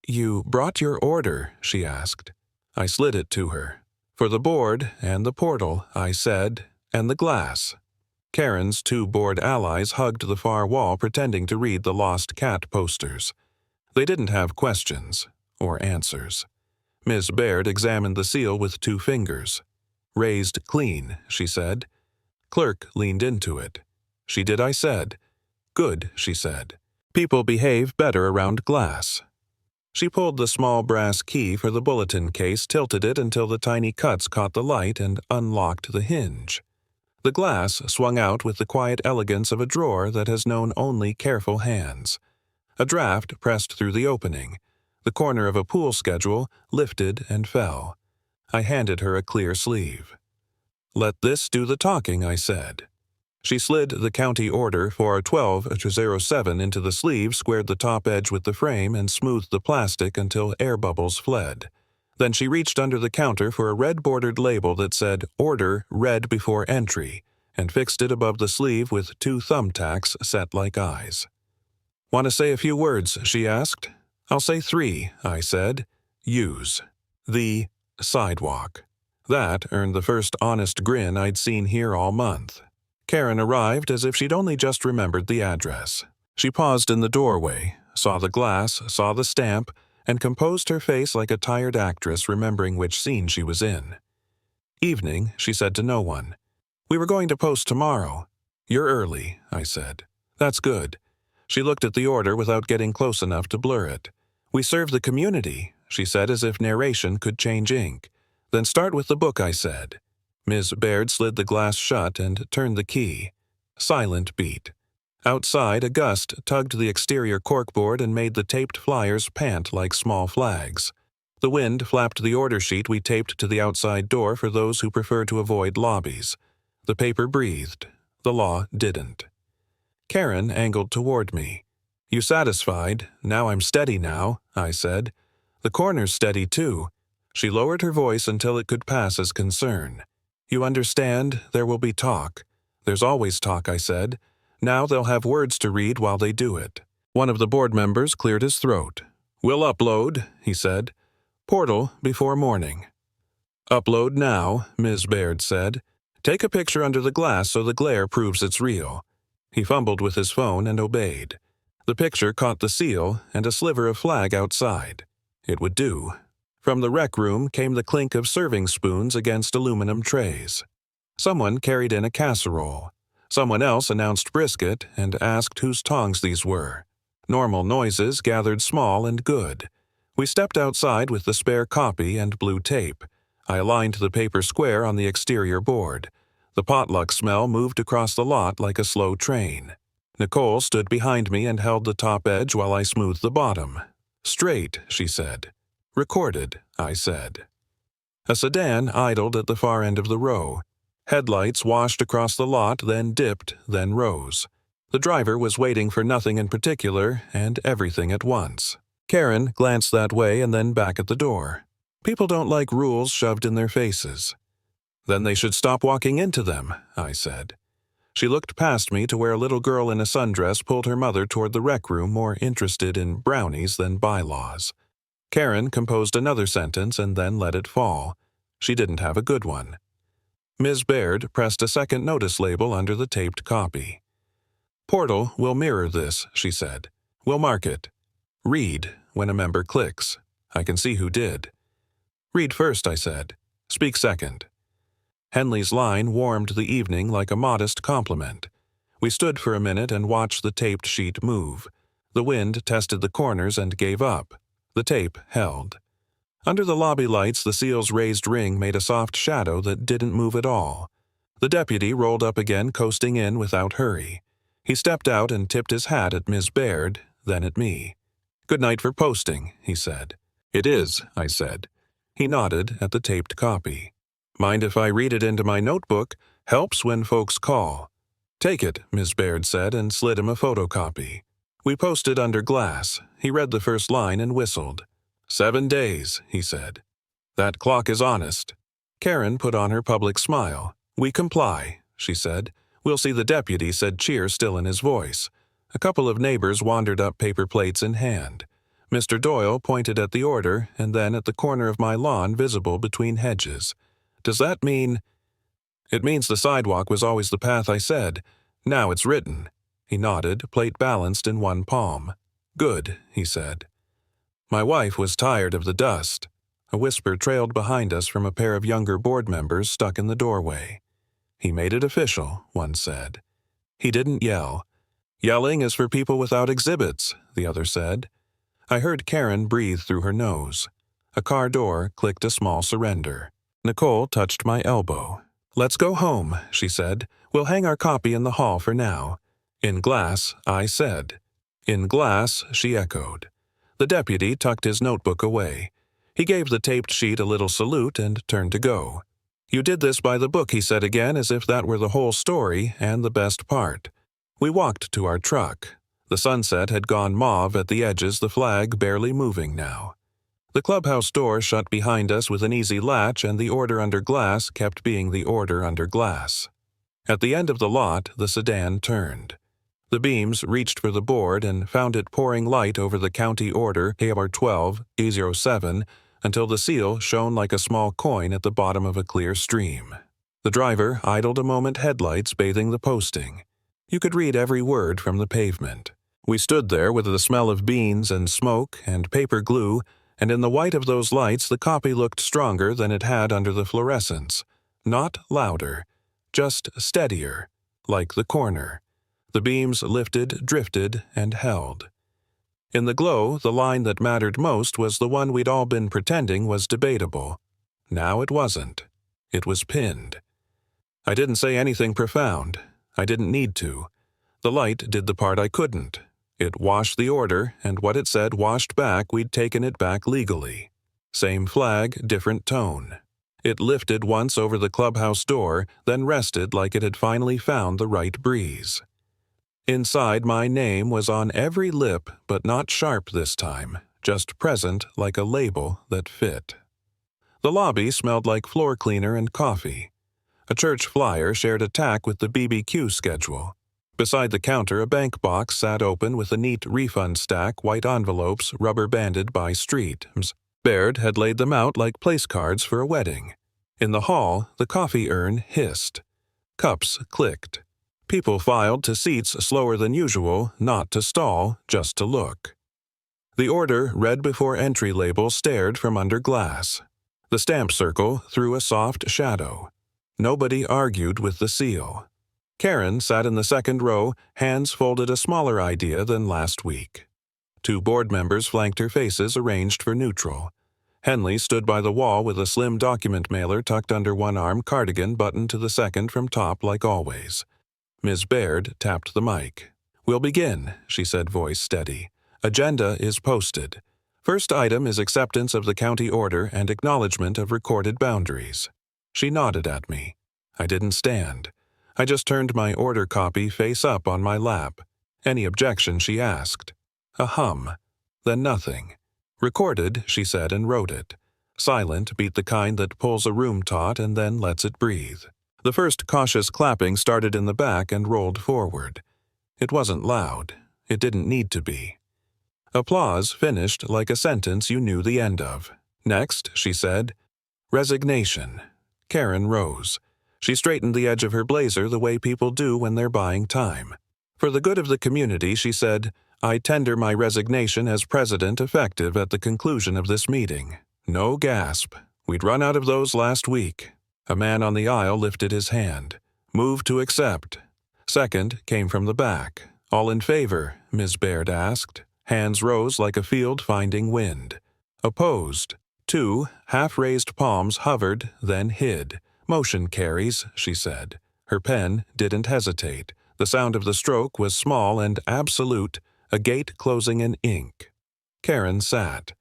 "You brought your order?" she asked. I slid it to her. "For the board and the portal," I said, "and the glass." Karen's 2 bored allies hugged the far wall pretending to read the lost cat posters. They didn't have questions or answers. Ms. Baird examined the seal with 2 fingers. "Raised clean," she said. Clerk leaned into it. "She did, I said." "Good," she said. "People behave better around glass." She pulled the small brass key for the bulletin case, tilted it until the tiny cuts caught the light, and unlocked the hinge. The glass swung out with the quiet elegance of a drawer that has known only careful hands. A draft pressed through the opening. The corner of a pool schedule lifted and fell. I handed her a clear sleeve. "Let this do the talking," I said. She slid the county order for 12-07 into the sleeve, squared the top edge with the frame, and smoothed the plastic until air bubbles fled. Then she reached under the counter for a red-bordered label that said, "Order read before entry," and fixed it above the sleeve with 2 thumbtacks set like eyes. "Want to say a few words?" she asked. "I'll say 3, I said. "Use." The sidewalk. That earned the first honest grin I'd seen here all month. Karen arrived as if she'd only just remembered the address. She paused in the doorway, saw the glass, saw the stamp, and composed her face like a tired actress remembering which scene she was in. "Evening," she said to no one. "We were going to post tomorrow." "You're early," I said. "That's good." She looked at the order without getting close enough to blur it. "We serve the community," she said as if narration could change ink. "Then start with the book," I said. Ms. Baird slid the glass shut and turned the key. Silent beat. Outside, a gust tugged the exterior corkboard and made the taped flyers pant like small flags. The wind flapped the order sheet we taped to the outside door for those who prefer to avoid lobbies. The paper breathed. The law didn't. Karen angled toward me. "You satisfied? Now I'm steady now," I said. "The corner's steady, too." She lowered her voice until it could pass as concern. "You understand, there will be talk." "There's always talk," I said. "Now they'll have words to read while they do it." One of the board members cleared his throat. "We'll upload," he said. "Portal before morning." "Upload now," Ms. Baird said. "Take a picture under the glass so the glare proves it's real." He fumbled with his phone and obeyed. The picture caught the seal and a sliver of flag outside. It would do. From the rec room came the clink of serving spoons against aluminum trays. Someone carried in a casserole. Someone else announced brisket and asked whose tongs these were. Normal noises gathered small and good. We stepped outside with the spare copy and blue tape. I aligned the paper square on the exterior board. The potluck smell moved across the lot like a slow train. Nicole stood behind me and held the top edge while I smoothed the bottom. "Straight," she said. "Recorded," I said. A sedan idled at the far end of the row. Headlights washed across the lot, then dipped, then rose. The driver was waiting for nothing in particular and everything at once. Karen glanced that way and then back at the door. People don't like rules shoved in their faces. "Then they should stop walking into them," I said. She looked past me to where a little girl in a sundress pulled her mother toward the rec room, more interested in brownies than bylaws. Karen composed another sentence and then let it fall. She didn't have a good one. Ms. Baird pressed a second notice label under the taped copy. "Portal will mirror this," she said. "We'll mark it. Read when a member clicks. I can see who did." "Read first," I said. "Speak second." Henley's line warmed the evening like a modest compliment. We stood for a minute and watched the taped sheet move. The wind tested the corners and gave up. The tape held. Under the lobby lights, the seal's raised ring made a soft shadow that didn't move at all. The deputy rolled up again, coasting in without hurry. He stepped out and tipped his hat at Ms. Baird, then at me. "Good night for posting," he said. "It is," I said. He nodded at the taped copy. "Mind if I read it into my notebook? Helps when folks call." "Take it," Ms. Baird said and slid him a photocopy. We posted under glass. He read the first line and whistled. 7 days, he said. "That clock is honest." Karen put on her public smile. "We comply," she said. "We'll see the deputy," said cheer still in his voice. A couple of neighbors wandered up, paper plates in hand. Mr. Doyle pointed at the order and then at the corner of my lawn visible between hedges. "Does that mean—" "It means the sidewalk was always the path," I said. "Now it's written." He nodded, plate balanced in one palm. "Good," he said. My wife was tired of the dust. A whisper trailed behind us from a pair of younger board members stuck in the doorway. "He made it official," one said. He didn't yell. "Yelling is for people without exhibits," the other said. I heard Karen breathe through her nose. A car door clicked a small surrender. Nicole touched my elbow. "Let's go home," she said. "We'll hang our copy in the hall for now." "In glass," I said. "In glass," she echoed. The deputy tucked his notebook away. He gave the taped sheet a little salute and turned to go. "You did this by the book," he said again, as if that were the whole story and the best part. We walked to our truck. The sunset had gone mauve at the edges, the flag barely moving now. The clubhouse door shut behind us with an easy latch, and the order under glass kept being the order under glass. At the end of the lot, the sedan turned. The beams reached for the board and found it pouring light over the county order HOA 12-E07 until the seal shone like a small coin at the bottom of a clear stream. The driver idled a moment, headlights bathing the posting. You could read every word from the pavement. We stood there with the smell of beans and smoke and paper glue, and in the white of those lights the copy looked stronger than it had under the fluorescence. Not louder, just steadier, like the corner. The beams lifted, drifted, and held. In the glow, the line that mattered most was the one we'd all been pretending was debatable. Now it wasn't. It was pinned. I didn't say anything profound. I didn't need to. The light did the part I couldn't. It washed the order, and what it said washed back. We'd taken it back legally. Same flag, different tone. It lifted once over the clubhouse door, then rested like it had finally found the right breeze. Inside, my name was on every lip, but not sharp this time, just present like a label that fit. The lobby smelled like floor cleaner and coffee. A church flyer shared a tack with the BBQ schedule. Beside the counter, a bank box sat open with a neat refund stack, white envelopes rubber-banded by streets. Baird had laid them out like place cards for a wedding. In the hall, the coffee urn hissed. Cups clicked. People filed to seats slower than usual, not to stall, just to look. The order, read before entry label, stared from under glass. The stamp circle threw a soft shadow. Nobody argued with the seal. Karen sat in the second row, hands folded, a smaller idea than last week. 2 board members flanked her, faces arranged for neutral. Henley stood by the wall with a slim document mailer tucked under one arm, cardigan buttoned to the second from top like always. Ms. Baird tapped the mic. "We'll begin," she said, voice steady. "Agenda is posted. First item is acceptance of the county order and acknowledgement of recorded boundaries." She nodded at me. I didn't stand. I just turned my order copy face up on my lap. "Any objection?" she asked. A hum. Then nothing. "Recorded," she said, and wrote it. Silent beat the kind that pulls a room taut and then lets it breathe. The first cautious clapping started in the back and rolled forward. It wasn't loud. It didn't need to be. Applause finished like a sentence you knew the end of. "Next," she said. "Resignation." Karen rose. She straightened the edge of her blazer the way people do when they're buying time. "For the good of the community," she said, "I tender my resignation as president effective at the conclusion of this meeting." No gasp. We'd run out of those last week. A man on the aisle lifted his hand. "Move to accept." Second came from the back. "All in favor?" Ms. Baird asked. Hands rose like a field finding wind. "Opposed?" 2 half-raised palms hovered, then hid. "Motion carries," she said. Her pen didn't hesitate. The sound of the stroke was small and absolute, a gate closing in ink. Karen sat.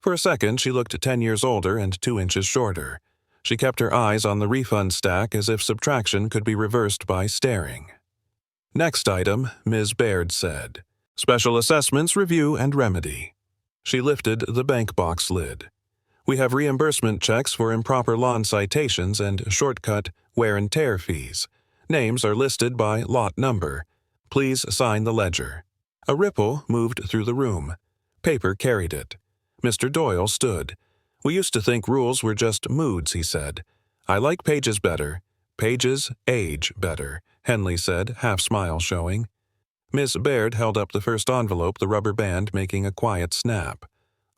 For a second she looked 10 years older and 2 inches shorter. She kept her eyes on the refund stack as if subtraction could be reversed by staring. "Next item," Ms. Baird said. "Special assessments review and remedy." She lifted the bank box lid. "We have reimbursement checks for improper lawn citations and shortcut wear and tear fees. Names are listed by lot number. Please sign the ledger." A ripple moved through the room. Paper carried it. Mr. Doyle stood. "We used to think rules were just moods," he said. "I like pages better." "Pages age better," Henley said, half-smile showing. Miss Baird held up the first envelope, the rubber band making a quiet snap.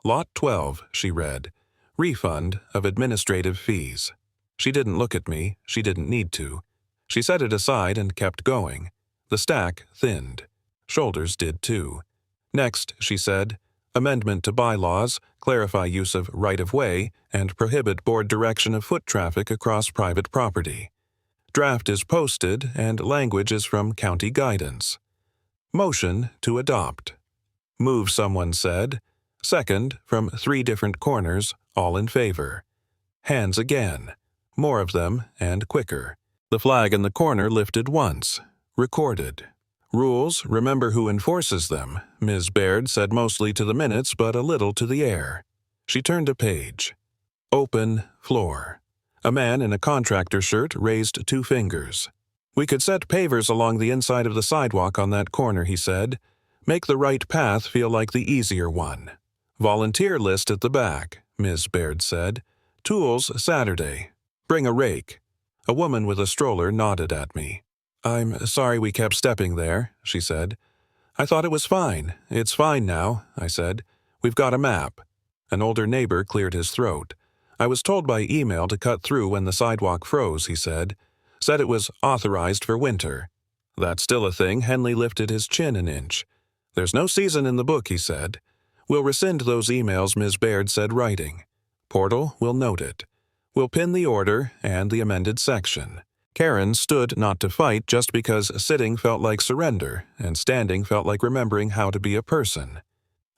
"Lot 12, she read. "Refund of administrative fees." She didn't look at me. She didn't need to. She set it aside and kept going. The stack thinned. Shoulders did too. "Next," she said, "amendment to bylaws, clarify use of right-of-way, and prohibit board direction of foot traffic across private property. Draft is posted, and language is from county guidance." Motion to adopt. "Move," someone said. Second, from 3 different corners, all in favor. Hands again. More of them, and quicker. The flag in the corner lifted once. Recorded. "Rules, remember who enforces them," Ms. Baird said, mostly to the minutes but a little to the air. She turned a page. Open floor. A man in a contractor shirt raised 2 fingers. "We could set pavers along the inside of the sidewalk on that corner," he said. "Make the right path feel like the easier one." "Volunteer list at the back," Ms. Baird said. "Tools Saturday. Bring a rake." A woman with a stroller nodded at me. "I'm sorry we kept stepping there," she said. "I thought it was fine." "It's fine now," I said. "We've got a map." An older neighbor cleared his throat. "I was told by email to cut through when the sidewalk froze," he said. "Said it was authorized for winter." "That's still a thing." Henley lifted his chin an inch. "There's no season in the book," he said. "We'll rescind those emails," Ms. Baird said, writing. "Portal will note it. We'll pin the order and the amended section." Karen stood not to fight just because sitting felt like surrender and standing felt like remembering how to be a person.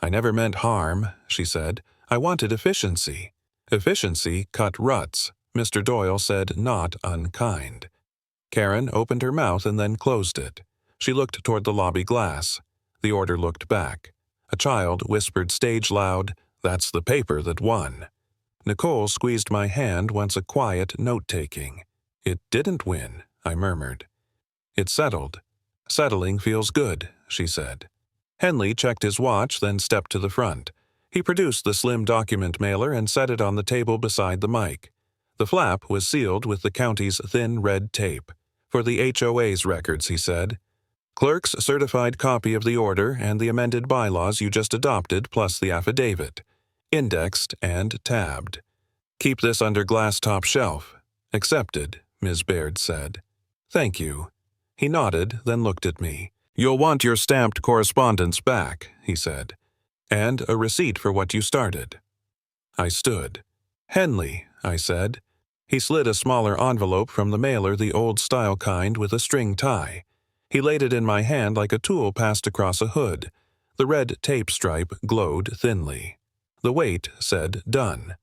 "I never meant harm," she said. "I wanted efficiency." Efficiency cut ruts, Mr. Doyle said, not unkind. Karen opened her mouth and then closed it. She looked toward the lobby glass. The order looked back. A child whispered stage loud, "That's the paper that won." Nicole squeezed my hand, once a quiet note-taking. "It didn't win," I murmured. "It settled." "Settling feels good," she said. Henley checked his watch, then stepped to the front. He produced the slim document mailer and set it on the table beside the mic. The flap was sealed with the county's thin red tape. "For the HOA's records," he said. "Clerk's certified copy of the order and the amended bylaws you just adopted, plus the affidavit. Indexed and tabbed. Keep this under glass top shelf." "Accepted," Ms. Baird said. "Thank you." He nodded, then looked at me. "You'll want your stamped correspondence back," he said, "and a receipt for what you started." I stood. "Henley," I said. He slid a smaller envelope from the mailer, the old-style kind with a string tie. He laid it in my hand like a tool passed across a hood. The red tape stripe glowed thinly. The weight said done.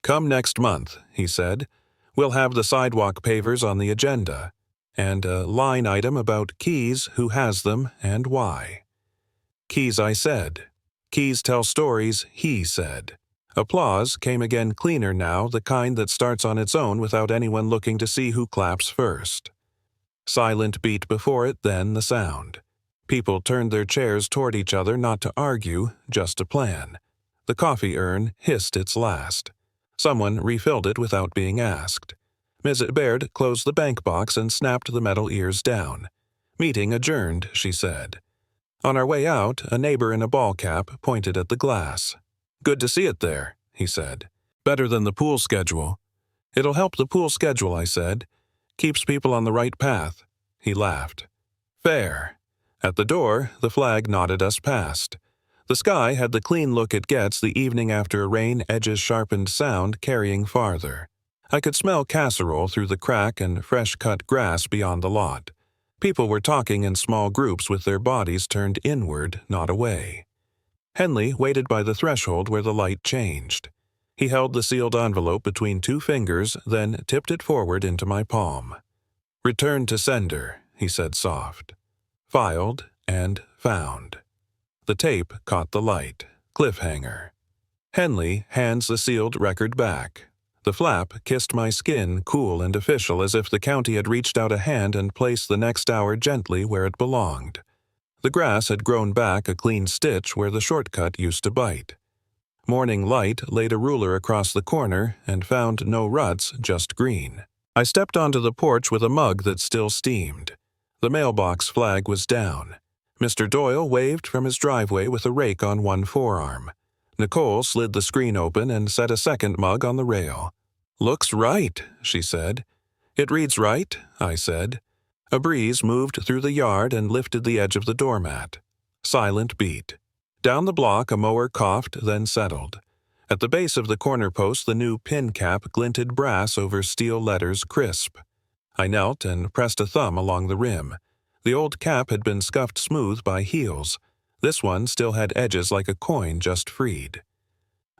"Come next month," he said. "We'll have the sidewalk pavers on the agenda, and a line item about keys, who has them, and why." "Keys," I said. "Keys tell stories," he said. Applause came again, cleaner now, the kind that starts on its own without anyone looking to see who claps first. Silent beat before it, then the sound. People turned their chairs toward each other, not to argue, just to plan. The coffee urn hissed its last. Someone refilled it without being asked. Ms. Baird closed the bank box and snapped the metal ears down. "Meeting adjourned," she said. On our way out, a neighbor in a ball cap pointed at the glass. "Good to see it there," he said. "Better than the pool schedule." "It'll help the pool schedule," I said. "Keeps people on the right path." He laughed. "Fair." At the door, the flag nodded us past. The sky had the clean look it gets the evening after a rain, edges sharpened sound carrying farther. I could smell casserole through the crack and fresh-cut grass beyond the lot. People were talking in small groups with their bodies turned inward, not away. Henley waited by the threshold where the light changed. He held the sealed envelope between two fingers, then tipped it forward into my palm. "Return to sender," he said soft. Filed and found. The tape caught the light. Cliffhanger. Henley hands the sealed record back. The flap kissed my skin, cool and official, as if the county had reached out a hand and placed the next hour gently where it belonged. The grass had grown back a clean stitch where the shortcut used to bite. Morning light laid a ruler across the corner and found no ruts, just green. I stepped onto the porch with a mug that still steamed. The mailbox flag was down. Mr. Doyle waved from his driveway with a rake on one forearm. Nicole slid the screen open and set a second mug on the rail. "Looks right," she said. "It reads right," I said. A breeze moved through the yard and lifted the edge of the doormat. Silent beat. Down the block a mower coughed, then settled. At the base of the corner post the new pin cap glinted brass over steel letters crisp. I knelt and pressed a thumb along the rim. The old cap had been scuffed smooth by heels. This one still had edges like a coin just freed.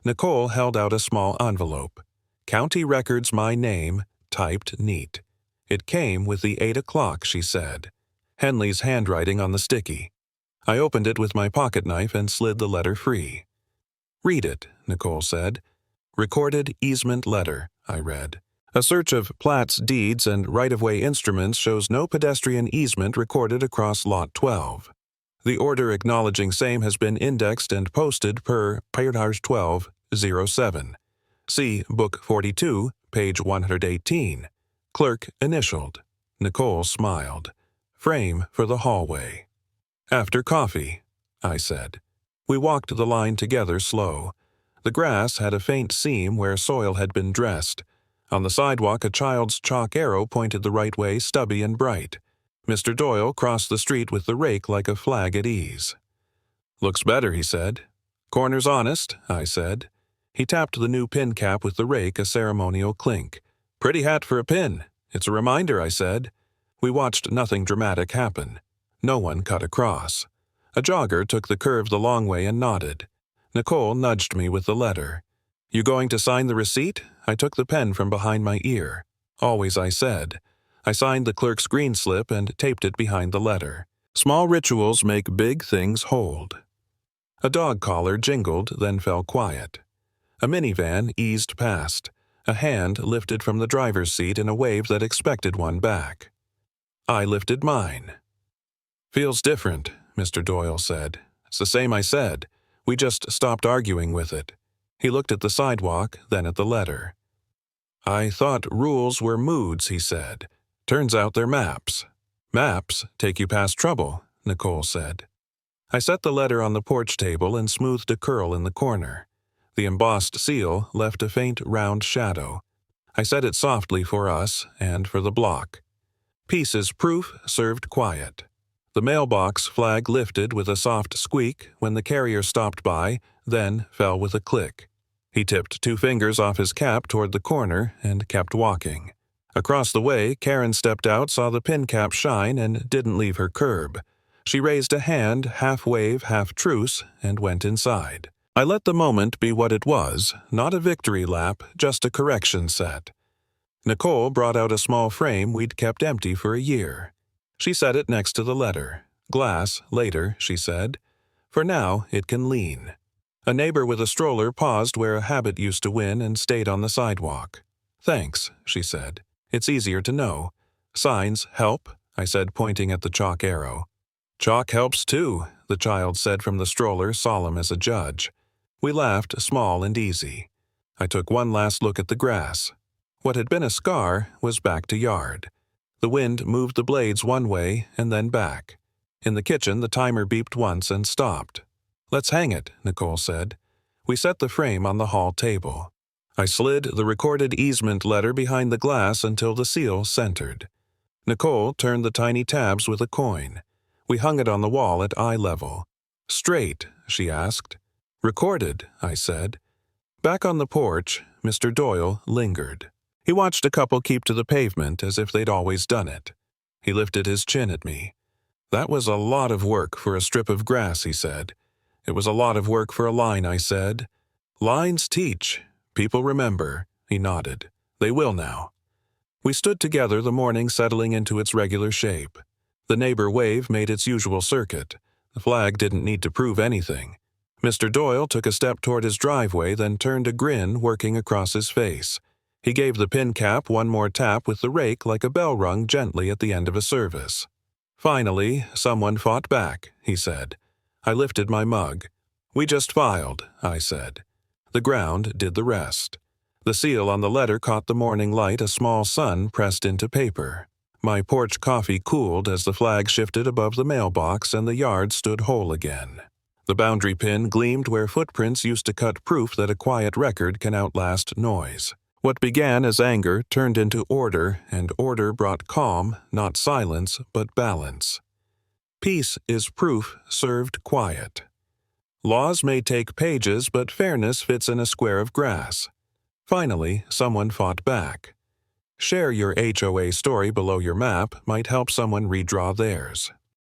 Nicole held out a small envelope. "County records my name," typed neat. It came with the 8 o'clock, she said. Henley's handwriting on the sticky. I opened it with my pocket knife and slid the letter free. "Read it," Nicole said. "Recorded easement letter," I read. "A search of plats, deeds, and right-of-way instruments shows no pedestrian easement recorded across Lot 12. The order acknowledging same has been indexed and posted per Payage 12-07. See Book 42, page 118. Clerk initialed." Nicole smiled. "Frame for the hallway." "After coffee," I said. We walked the line together slow. The grass had a faint seam where soil had been dressed. On the sidewalk a child's chalk arrow pointed the right way, stubby and bright. Mr. Doyle crossed the street with the rake like a flag at ease. "Looks better," he said. "Corner's honest," I said. He tapped the new pin cap with the rake, a ceremonial clink. "Pretty hat for a pin. It's a reminder," I said. We watched nothing dramatic happen. No one cut across. A jogger took the curve the long way and nodded. Nicole nudged me with the letter. "You going to sign the receipt?" I took the pen from behind my ear. "Always," I said. I signed the clerk's green slip and taped it behind the letter. Small rituals make big things hold. A dog collar jingled, then fell quiet. A minivan eased past. A hand lifted from the driver's seat in a wave that expected one back. I lifted mine. "Feels different," Mr. Doyle said. "It's the same I said. We just stopped arguing with it." He looked at the sidewalk, then at the letter. "I thought rules were moods," he said. "Turns out they're maps." "Maps take you past trouble," Nicole said. I set the letter on the porch table and smoothed a curl in the corner. The embossed seal left a faint round shadow. I said it softly for us and for the block. Peace is proof served quiet. The mailbox flag lifted with a soft squeak when the carrier stopped by, then fell with a click. He tipped 2 fingers off his cap toward the corner and kept walking. Across the way, Karen stepped out, saw the pin cap shine, and didn't leave her curb. She raised a hand, half wave, half truce, and went inside. I let the moment be what it was, not a victory lap, just a correction set. Nicole brought out a small frame we'd kept empty for a year. She set it next to the letter. Glass, later, she said. For now, it can lean. A neighbor with a stroller paused where a habit used to win and stayed on the sidewalk. Thanks, she said. It's easier to know. Signs help, I said, pointing at the chalk arrow. Chalk helps too, the child said from the stroller, solemn as a judge. We laughed, small and easy. I took one last look at the grass. What had been a scar was back to yard. The wind moved the blades one way and then back. In the kitchen, the timer beeped once and stopped. Let's hang it, Nicole said. We set the frame on the hall table. I slid the recorded easement letter behind the glass until the seal centered. Nicole turned the tiny tabs with a coin. We hung it on the wall at eye level. Straight, she asked. Recorded, I said. Back on the porch, Mr. Doyle lingered. He watched a couple keep to the pavement as if they'd always done it. He lifted his chin at me. That was a lot of work for a strip of grass, he said. It was a lot of work for a line, I said. Lines teach. People remember, he nodded. They will now. We stood together, the morning settling into its regular shape. The neighbor wave made its usual circuit. The flag didn't need to prove anything. Mr. Doyle took a step toward his driveway, then turned a grin working across his face. He gave the pin cap one more tap with the rake like a bell rung gently at the end of a service. Finally, someone fought back, he said. I lifted my mug. We just filed, I said. The ground did the rest. The seal on the letter caught the morning light, a small sun pressed into paper. My porch coffee cooled as the flag shifted above the mailbox and the yard stood whole again. The boundary pin gleamed where footprints used to cut proof that a quiet record can outlast noise. What began as anger turned into order, and order brought calm, not silence, but balance. Peace is proof served quiet. Laws may take pages, but fairness fits in a square of grass. Finally, someone fought back. Share your HOA story below your map might help someone redraw theirs.